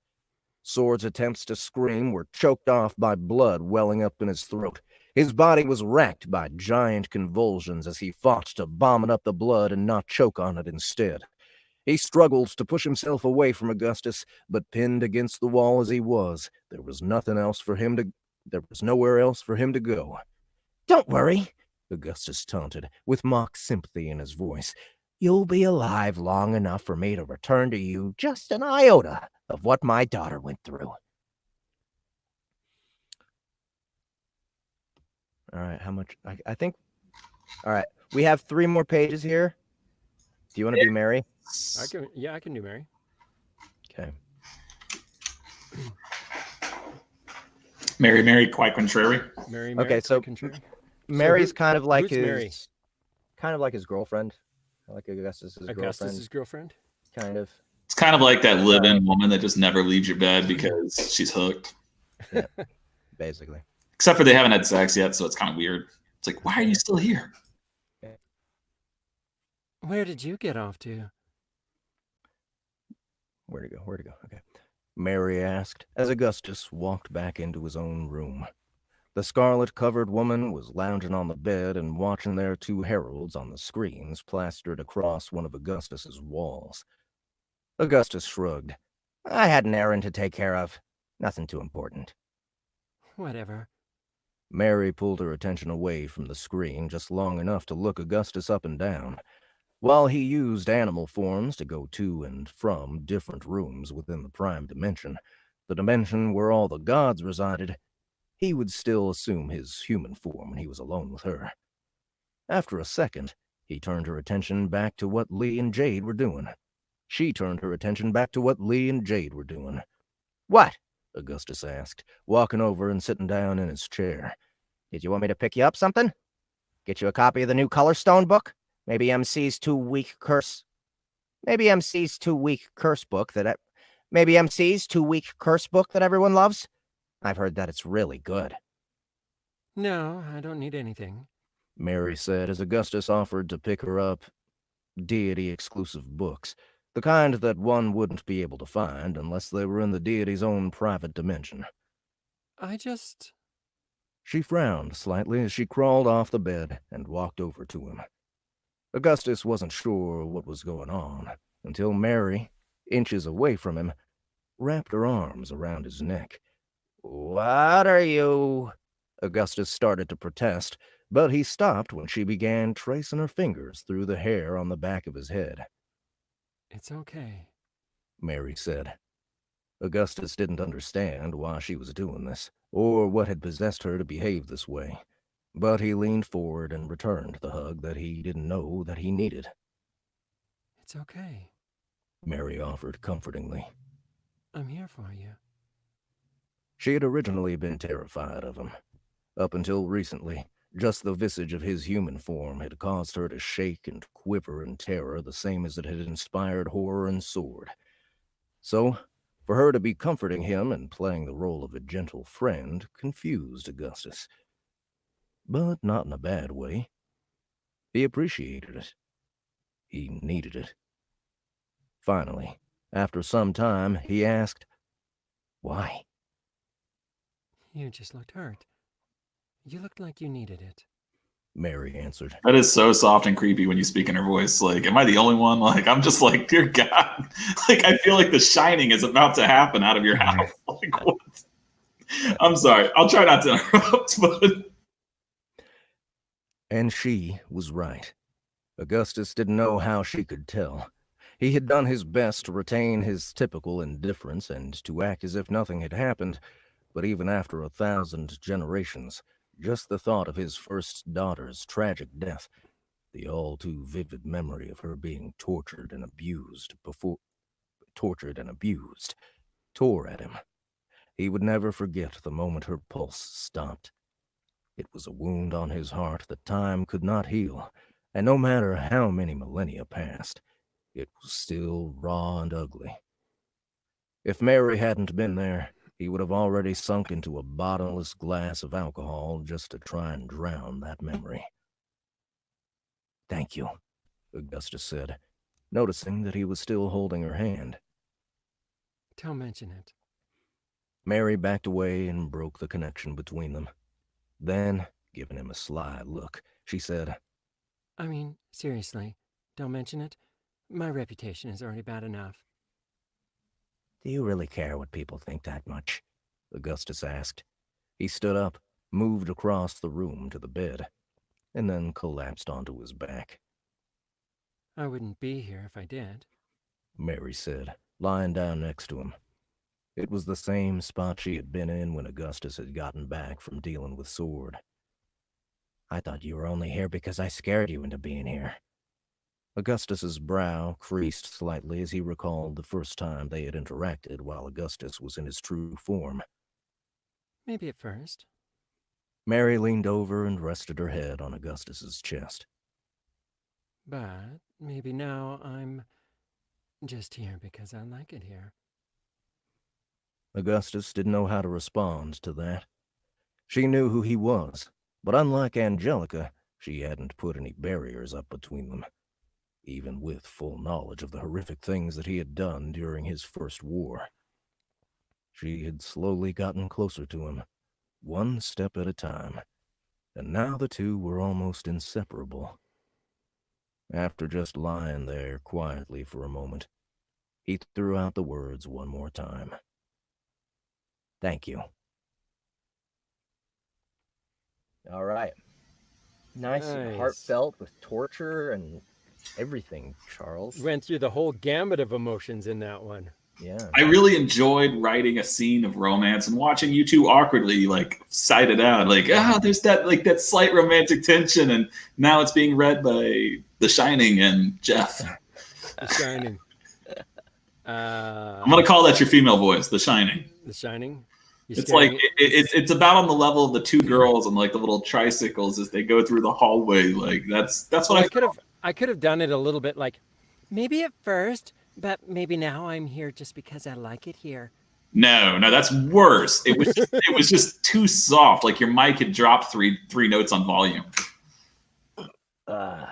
Sword's attempts to scream were choked off by blood welling up in his throat. His body was racked by giant convulsions as he fought to vomit up the blood and not choke on it instead. He struggled to push himself away from Augustus, but pinned against the wall as he was, there was nowhere else for him to go. Don't worry, Augustus taunted, with mock sympathy in his voice. You'll be alive long enough for me to return to you just an iota of what my daughter went through. All right, how much? I think. All right, we have 3 more pages here. Do you want to be Mary? I can do Mary. Okay. Mary, quite contrary. Mary, okay, so contrary. Mary's kind of like his girlfriend. Like Augustus's girlfriend. Kind of. It's kind of like that live-in woman that just never leaves your bed because she's hooked. Yeah, basically. Except for they haven't had sex yet, so it's kind of weird. It's like, why are you still here? Where did you get off to? Where'd it go? Okay. Mary asked as Augustus walked back into his own room. The scarlet-covered woman was lounging on the bed and watching their 2 heralds on the screens plastered across one of Augustus's walls. Augustus shrugged. I had an errand to take care of. Nothing too important. Whatever. Mary pulled her attention away from the screen just long enough to look Augustus up and down. While he used animal forms to go to and from different rooms within the prime dimension, the dimension where all the gods resided, he would still assume his human form when he was alone with her. After a second, he turned her attention back to what Lee and Jade were doing. She turned her attention back to what Lee and Jade were doing. What? Augustus asked, walking over and sitting down in his chair. Did you want me to pick you up something? Get you a copy of the new Colorstone book? Maybe MC's 2 week curse book that everyone loves? I've heard that it's really good. No, I don't need anything, Mary said as Augustus offered to pick her up deity-exclusive books, the kind that one wouldn't be able to find unless they were in the deity's own private dimension. She frowned slightly as she crawled off the bed and walked over to him. Augustus wasn't sure what was going on until Mary, inches away from him, wrapped her arms around his neck. What are you? Augustus started to protest, but he stopped when she began tracing her fingers through the hair on the back of his head. It's okay, Mary said. Augustus didn't understand why she was doing this, or what had possessed her to behave this way, but he leaned forward and returned the hug that he didn't know that he needed. It's okay. Mary offered comfortingly. I'm here for you. She had originally been terrified of him. Up until recently, just the visage of his human form had caused her to shake and quiver in terror the same as it had inspired horror and Sword. So, for her to be comforting him and playing the role of a gentle friend confused Augustus. But not in a bad way. He appreciated it. He needed it. Finally, after some time, he asked, "Why?" You just looked hurt. You looked like you needed it. Mary answered. That is so soft and creepy when you speak in her voice. Like, am I the only one? Like, I'm just like, dear God. Like, I feel like the shining is about to happen out of your house. Like, what? I'm sorry. I'll try not to interrupt, but... And she was right. Augustus didn't know how she could tell. He had done his best to retain his typical indifference and to act as if nothing had happened, but even after 1,000 generations, just the thought of his first daughter's tragic death, the all-too-vivid memory of her being tortured and abused, tore at him. He would never forget the moment her pulse stopped. It was a wound on his heart that time could not heal, and no matter how many millennia passed, it was still raw and ugly. If Mary hadn't been there, he would have already sunk into a bottomless glass of alcohol just to try and drown that memory. "Thank you," Augustus said, noticing that he was still holding her hand. Don't mention it. Mary backed away and broke the connection between them. Then, giving him a sly look, she said, I mean, seriously, don't mention it. My reputation is already bad enough. "Do you really care what people think that much?" Augustus asked. He stood up, moved across the room to the bed, and then collapsed onto his back. I wouldn't be here if I did. Mary said, lying down next to him. It was the same spot she had been in when Augustus had gotten back from dealing with Sword. "I thought you were only here because I scared you into being here." Augustus's brow creased slightly as he recalled the first time they had interacted while Augustus was in his true form. Maybe at first. Mary leaned over and rested her head on Augustus's chest. But maybe now I'm just here because I like it here. Augustus didn't know how to respond to that. She knew who he was, but unlike Angelica, she hadn't put any barriers up between them, even with full knowledge of the horrific things that he had done during his first war. She had slowly gotten closer to him, one step at a time, and now the two were almost inseparable. After just lying there quietly for a moment, he threw out the words one more time. "Thank you." All right. Nice and Nice. heartfelt with torture and everything, Charles. Went through the whole gamut of emotions in that one. Yeah. I really enjoyed writing a scene of romance and watching you two awkwardly, like, side it out. Like, there's that slight romantic tension, and now it's being read by The Shining and Jeff. The Shining. I'm gonna call that your female voice, The Shining. The Shining. It's like it's about on the level of the two girls on like the little tricycles as they go through the hallway. Like that's what I could have done it a little bit like, maybe at first, but maybe now I'm here just because I like it here. No, that's worse. It was just too soft. Like your mic had dropped three notes on volume. Well,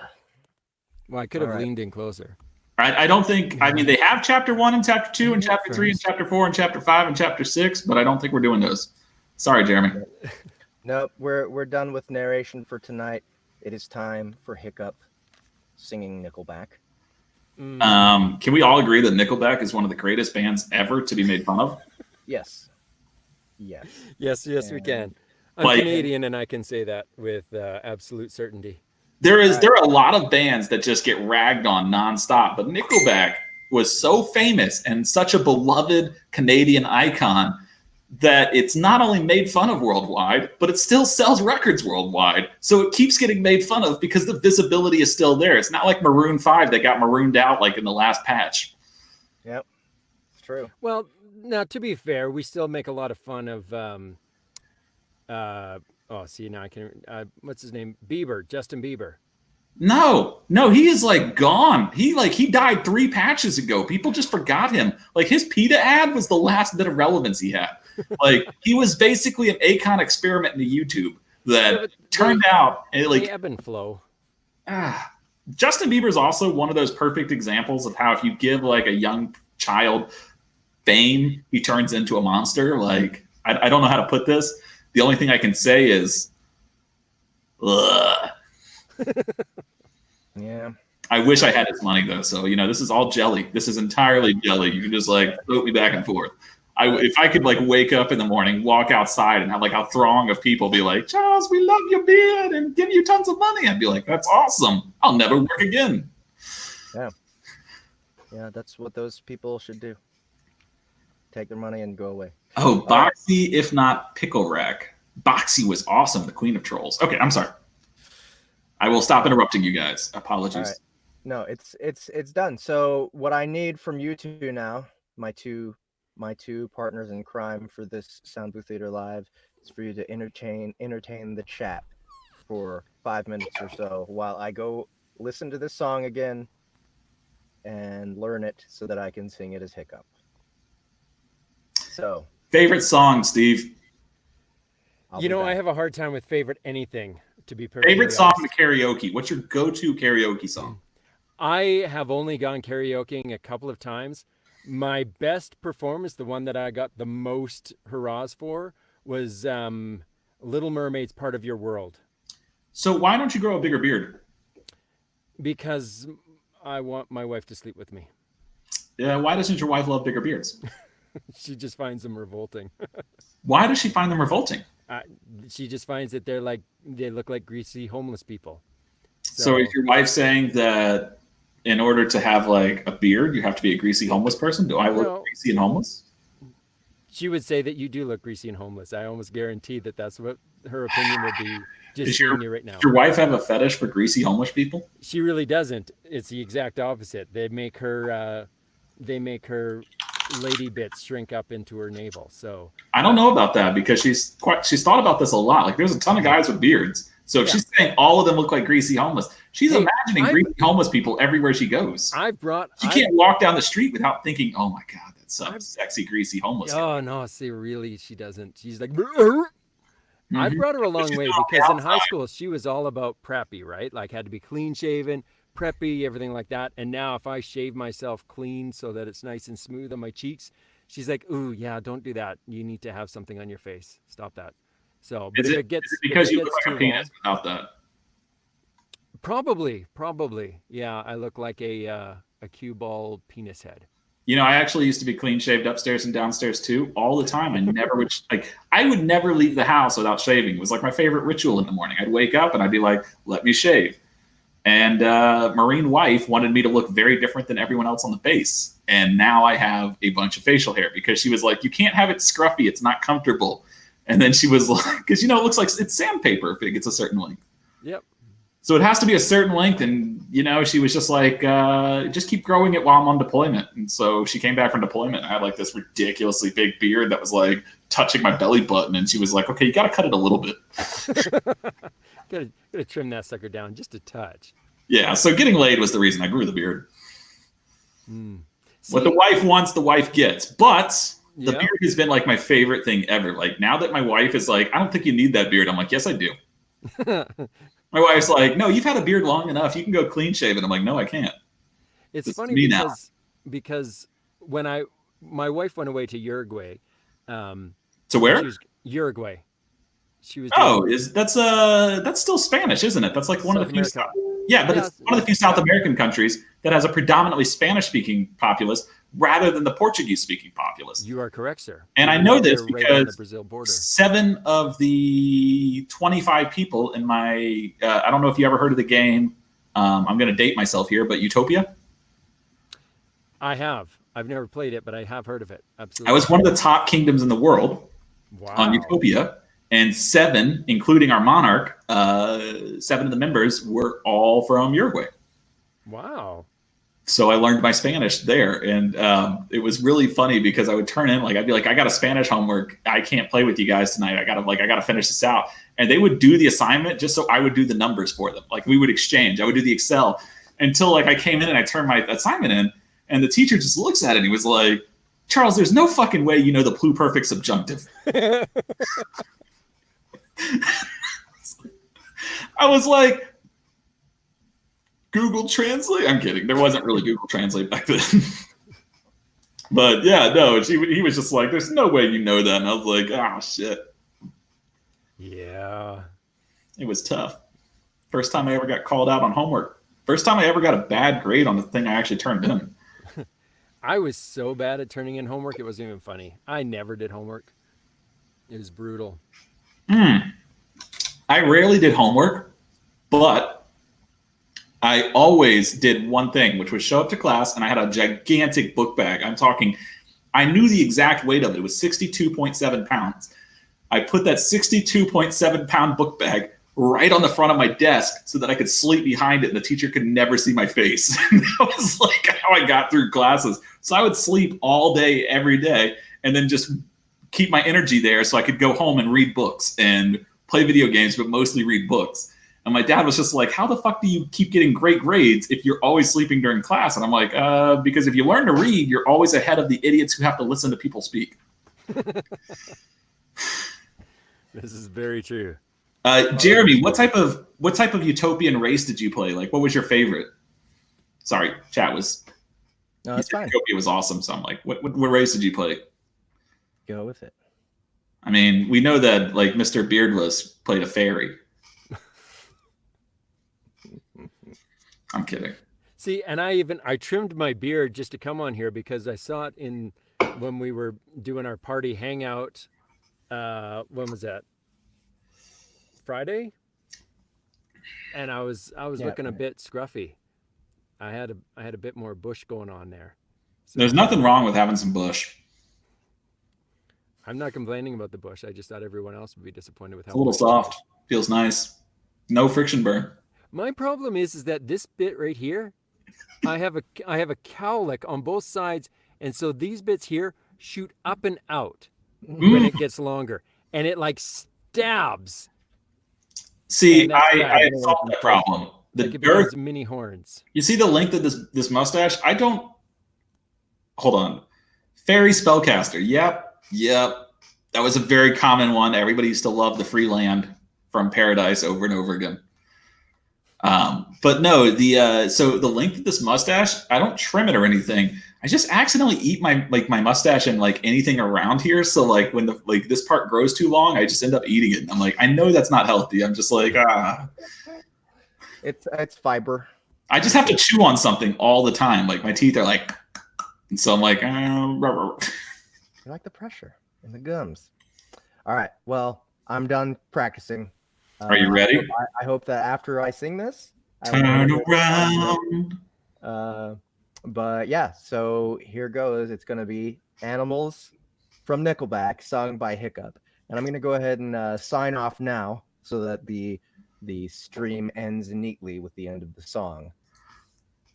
I could have leaned in closer. I don't think. I mean, they have chapter 1 and chapter 2 and chapter 3 and chapter 4 and chapter 5 and chapter 6, but I don't think we're doing those. Sorry, Jeremy. Nope, we're done with narration for tonight. It is time for Hiccup singing Nickelback. Can we all agree that Nickelback is one of the greatest bands ever to be made fun of? Yes. Yes. Yes, we can. I'm Canadian, and I can say that with absolute certainty. There are a lot of bands that just get ragged on nonstop, but Nickelback, was so famous and such a beloved Canadian icon that it's not only made fun of worldwide, but it still sells records worldwide. So it keeps getting made fun of because the visibility is still there. It's not like Maroon 5 that got marooned out like in the last patch. Yep, it's true. Well, now to be fair, we still make a lot of fun of now I can what's his name? Justin Bieber. No, he is like gone. He died 3 patches ago. People just forgot him. Like his PETA ad was the last bit of relevance he had. Like he was basically an Akon experiment into YouTube that turned out like ebb and flow. Justin Bieber is also one of those perfect examples of how if you give like a young child fame, he turns into a monster. Like I don't know how to put this. The only thing I can say is, ugh. Yeah. I wish I had his money though. So this is all jelly. This is entirely jelly. You can just like float me back and forth. If I could like wake up in the morning, walk outside, and have like a throng of people be like, "Charles, we love your beard and give you tons of money," I'd be like, "That's awesome. I'll never work again." Yeah, that's what those people should do. Take their money and go away. Oh, Boxy, if not Pickle Rack. Boxy was awesome, the queen of trolls. Okay, I'm sorry. I will stop interrupting you guys. Apologies. All right. No, it's done. So what I need from you two now, my two partners in crime for this Sound Booth Theater Live, is for you to entertain the chat for 5 minutes or so while I go listen to this song again and learn it so that I can sing it as Hiccup. So, favorite song, Steve? I have a hard time with favorite anything, to be perfectly favorite song honest. to karaoke. What's your go-to karaoke song? I have only gone karaokeing a couple of times. My best performance, the one that I got the most hurrahs for, was Little Mermaid's Part of Your World. So why don't you grow a bigger beard? Because I want my wife to sleep with me. Yeah, why doesn't your wife love bigger beards? She just finds them revolting. Why does she find them revolting? She just finds that they look like greasy homeless people. So is your wife saying that in order to have like a beard, you have to be a greasy homeless person? Do I look greasy and homeless? She would say that you do look greasy and homeless. I almost guarantee that that's what her opinion would be. Just seeing you right now. Does your wife have a fetish for greasy homeless people? She really doesn't. It's the exact opposite. They make her lady bits shrink up into her navel. So I don't know about that because she's thought about this a lot. Like there's a ton of guys with beards. So if she's saying all of them look like greasy homeless, she's imagining greasy homeless people everywhere she goes. She can't walk down the street without thinking, "Oh my God, that's some sexy greasy homeless." Oh no, see, really, she doesn't. She's like, I brought her a long way because in high school she was all about preppy, right? Like had to be clean shaven, preppy, everything like that. And now if I shave myself clean so that it's nice and smooth on my cheeks, she's like, "Ooh, yeah, don't do that. You need to have something on your face. Stop that." So, but is it because you look like a penis without that? Probably, yeah. I look like a cue ball penis head. I actually used to be clean shaved upstairs and downstairs too, all the time. I never would I would never leave the house without shaving. It was like my favorite ritual in the morning. I'd wake up and I'd be like, "Let me shave." And Marine wife wanted me to look very different than everyone else on the base. And now I have a bunch of facial hair because she was like, "You can't have it scruffy. It's not comfortable." And then she was like, because it looks like it's sandpaper if it gets a certain length. Yep. So it has to be a certain length. And, she was just like, just keep growing it while I'm on deployment. And so she came back from deployment. I had like this ridiculously big beard that was like touching my belly button. And she was like, "Okay, you got to cut it a little bit." gotta trim that sucker down just a touch. Yeah. So getting laid was the reason I grew the beard. What the wife wants, the wife gets. But the beard has been like my favorite thing ever. Like now that my wife is like, "I don't think you need that beard." I'm like, "Yes, I do." My wife's like, "No, you've had a beard long enough. You can go clean shaven." I'm like, "No, I can't." It's funny because when my wife went away to Uruguay. To where? Uruguay. She was. That's still Spanish, isn't it? That's like one of the few. But it's one of the few South American countries that has a predominantly Spanish-speaking populace rather than the Portuguese-speaking populace. You are correct, sir. And I know this because the Brazil border. 7 of the 25 people in my I don't know if you ever heard of the game. I'm going to date myself here, but Utopia. I have. I've never played it, but I have heard of it. I Absolutely. was one of the top kingdoms in the world on Wow. Utopia, and 7, including our monarch, 7 of the members were all from Uruguay. Wow. So I learned my Spanish there, and it was really funny because I would turn in, like, I'd be like, I got a Spanish homework, I can't play with you guys tonight, I gotta finish this out, and they would do the assignment just so I would do the numbers for them. Like, we would exchange, I would do the Excel until like I came in and I turned my assignment in, and the teacher just looks at it and he was like, Charles, there's no fucking way you know the pluperfect subjunctive. I was like, Google Translate? I'm kidding. There wasn't really Google Translate back then. But yeah, no, he was just like, there's no way you know that. And I was like, oh, shit. Yeah. It was tough. First time I ever got called out on homework. First time I ever got a bad grade on the thing I actually turned in. I was so bad at turning in homework, it wasn't even funny. I never did homework. It was brutal. I rarely did homework, but I always did one thing, which was show up to class, and I had a gigantic book bag. I'm talking, I knew the exact weight of it. It was 62.7 pounds. I put that 62.7 pound book bag right on the front of my desk so that I could sleep behind it and the teacher could never see my face. That was like how I got through classes. So I would sleep all day, every day, and then just keep my energy there so I could go home and read books and play video games, but mostly read books. And my dad was just like, how the fuck do you keep getting great grades if you're always sleeping during class? And I'm like, because if you learn to read, you're always ahead of the idiots who have to listen to people speak. This is very true. Jeremy, what type of utopian race did you play? Like, what was your favorite? Sorry, chat was. No, it's fine. Utopia was awesome. So I'm like, what race did you play? Go with it. I mean, we know that like Mr. Beardless played a fairy. I'm kidding. See, and I trimmed my beard just to come on here because I saw it when we were doing our party hangout. When was that? Friday? And I was looking a bit scruffy. I had a bit more bush going on there. So there's nothing wrong with having some bush. I'm not complaining about the bush. I just thought everyone else would be disappointed with how it's a little soft. Feels nice. No friction burn. My problem is that this bit right here, I have a cowlick on both sides, and so these bits here shoot up and out when it gets longer, and it like stabs. See, I solved that problem. The girth, mini horns. You see the length of this mustache? I don't. Hold on. Fairy spellcaster. Yep. That was a very common one. Everybody used to love the free land from Paradise over and over again. But no, so the length of this mustache, I don't trim it or anything. I just accidentally eat my mustache and like anything around here. So like when this part grows too long, I just end up eating it. And I'm like, I know that's not healthy. I'm just like, It's fiber. I just have to chew on something all the time. Like my teeth are like, and so I'm like, You like the pressure in the gums. All right. Well, I'm done practicing. Are you ready? I hope that after I sing this, turn around. But yeah, so here goes. It's going to be Animals from Nickelback, sung by Hiccup. And I'm going to go ahead and sign off now so that the stream ends neatly with the end of the song.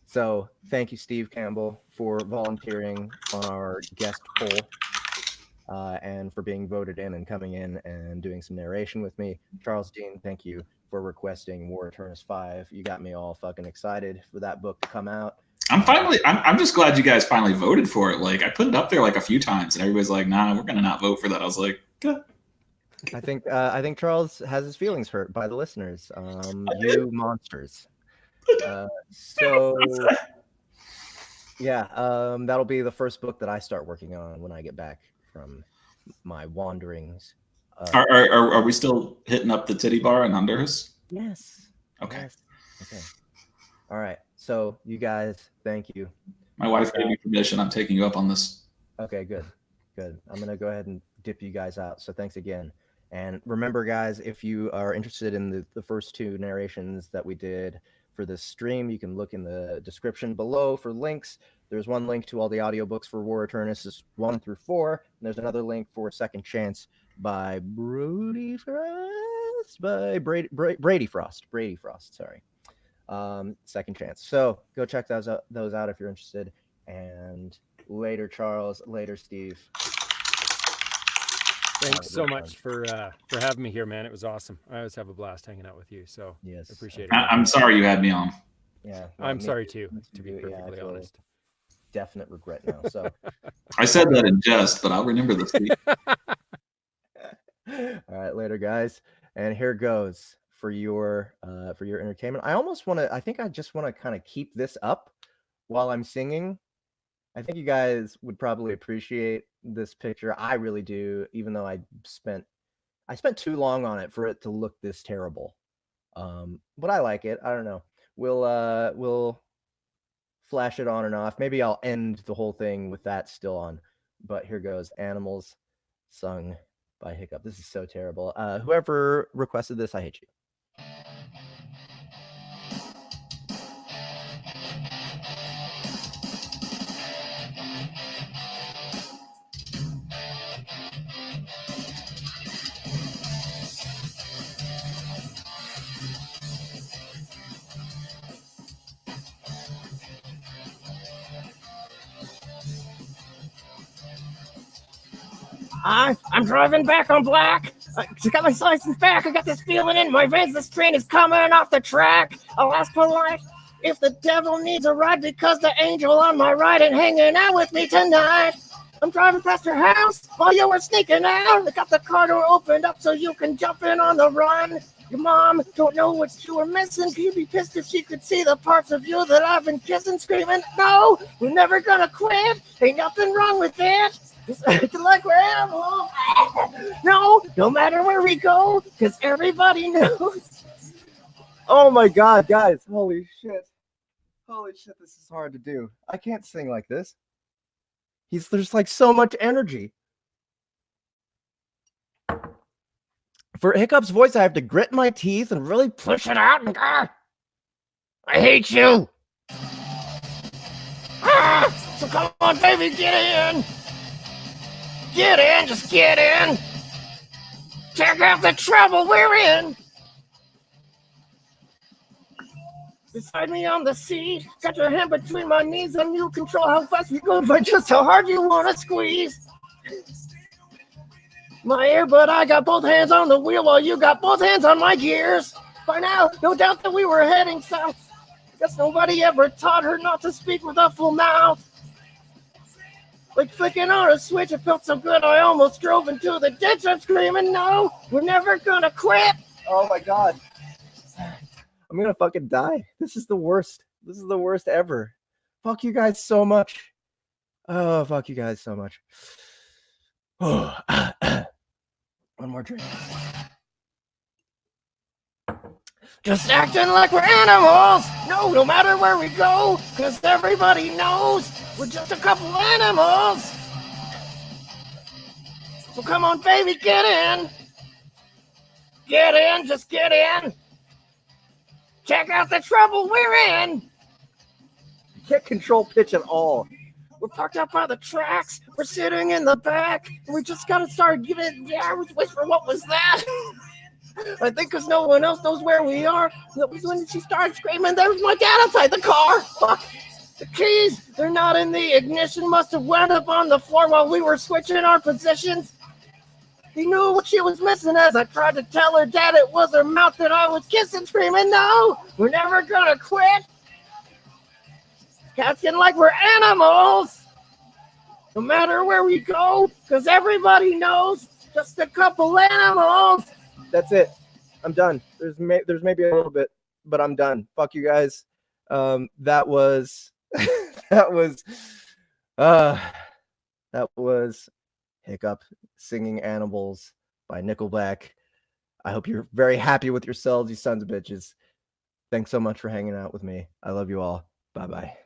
So thank you, Steve Campbell, for volunteering on our guest poll. And for being voted in and coming in and doing some narration with me. Charles Dean, thank you for requesting War Aeternus 5. You got me all fucking excited for that book to come out. I'm just glad you guys finally voted for it. Like I put it up there like a few times and everybody's like, nah, we're gonna not vote for that. I was like, good. I think Charles has his feelings hurt by the listeners. You monsters. So yeah, that'll be the first book that I start working on when I get back from my wanderings. Are we still hitting up the titty bar in Honduras? Yes. Okay. Yes. Okay. All right. So you guys, thank you. My wife gave me permission. I'm taking you up on this. Okay, good. I'm going to go ahead and dip you guys out. So thanks again. And remember, guys, if you are interested in the first two narrations that we did for this stream. You can look in the description below for links. There's one link to all the audiobooks for War Aeternus 1 through 4. And there's another link for Second Chance by Brady Frost. Brady Frost, sorry. Second Chance. So go check those out if you're interested. And later, Charles. Later, Steve. Thanks so much for having me here, man. It was awesome. I always have a blast hanging out with you. So yes, appreciate it. I'm sorry you had me on. Yeah, I'm sorry too, to be perfectly honest. Definite regret now. So I said that in jest, but I'll remember this. All right, later, guys. And here goes for your entertainment. I think I just want to kind of keep this up while I'm singing. I think you guys would probably appreciate this picture. I really do, even though I spent too long on it for it to look this terrible. But I like it. I don't know. We'll flash it on and off. Maybe I'll end the whole thing with that still on. But here goes. Animals, sung by Hiccup. This is so terrible. Whoever requested this, I hate you. I'm driving back on black. I got my license back. I got this feeling in my veins. This train is coming off the track. I'll ask polite if the devil needs a ride because the angel on my right and hanging out with me tonight. I'm driving past your house while you were sneaking out. I got the car door opened up so you can jump in on the run. Your mom don't know what you were missing. She'd be pissed if she could see the parts of you that I've been kissing, screaming, no, we're never gonna quit. Ain't nothing wrong with it. Just acting like we're animals. No matter where we go, because everybody knows. Oh my god, guys. Holy shit, this is hard to do. I can't sing like this. There's like so much energy. For Hiccup's voice, I have to grit my teeth and really push it out. And I hate you. So come on, baby, get in. Get in, just get in. Check out the trouble we're in. Beside me on the seat, got your hand between my knees, and you control how fast we go, but just how hard you want to squeeze. My ear, but I got both hands on the wheel while you got both hands on my gears. By now, no doubt that we were heading south. Guess nobody ever taught her not to speak with a full mouth. Like flicking on a switch, it felt so good I almost drove into the ditch. I'm screaming, no, we're never gonna quit. Oh my god. I'm gonna fucking die. This is the worst. This is the worst ever. Fuck you guys so much. Oh, fuck you guys so much. Oh, one more drink. Just acting like we're animals. No matter where we go, because everybody knows we're just a couple animals. So come on, baby, get in. Get in, just get in. Check out the trouble we're in. I can't control pitch at all. We're parked out by the tracks. We're sitting in the back. We just gotta start giving. Yeah, wait for what was that? I think because no one else knows where we are. That was when she started screaming, there's my dad outside the car. Fuck. The keys, they're not in the ignition. Must have wound up on the floor while we were switching our positions. He knew what she was missing as I tried to tell her dad it was her mouth that I was kissing, screaming, no, we're never gonna quit. Acting like we're animals. No matter where we go, because everybody knows, just a couple animals. That's it. I'm done. There's maybe a little bit, but I'm done. Fuck you guys. That was that was Hiccup singing Animals by Nickelback. I hope you're very happy with yourselves, you sons of bitches. Thanks so much for hanging out with me. I love you all. Bye-bye.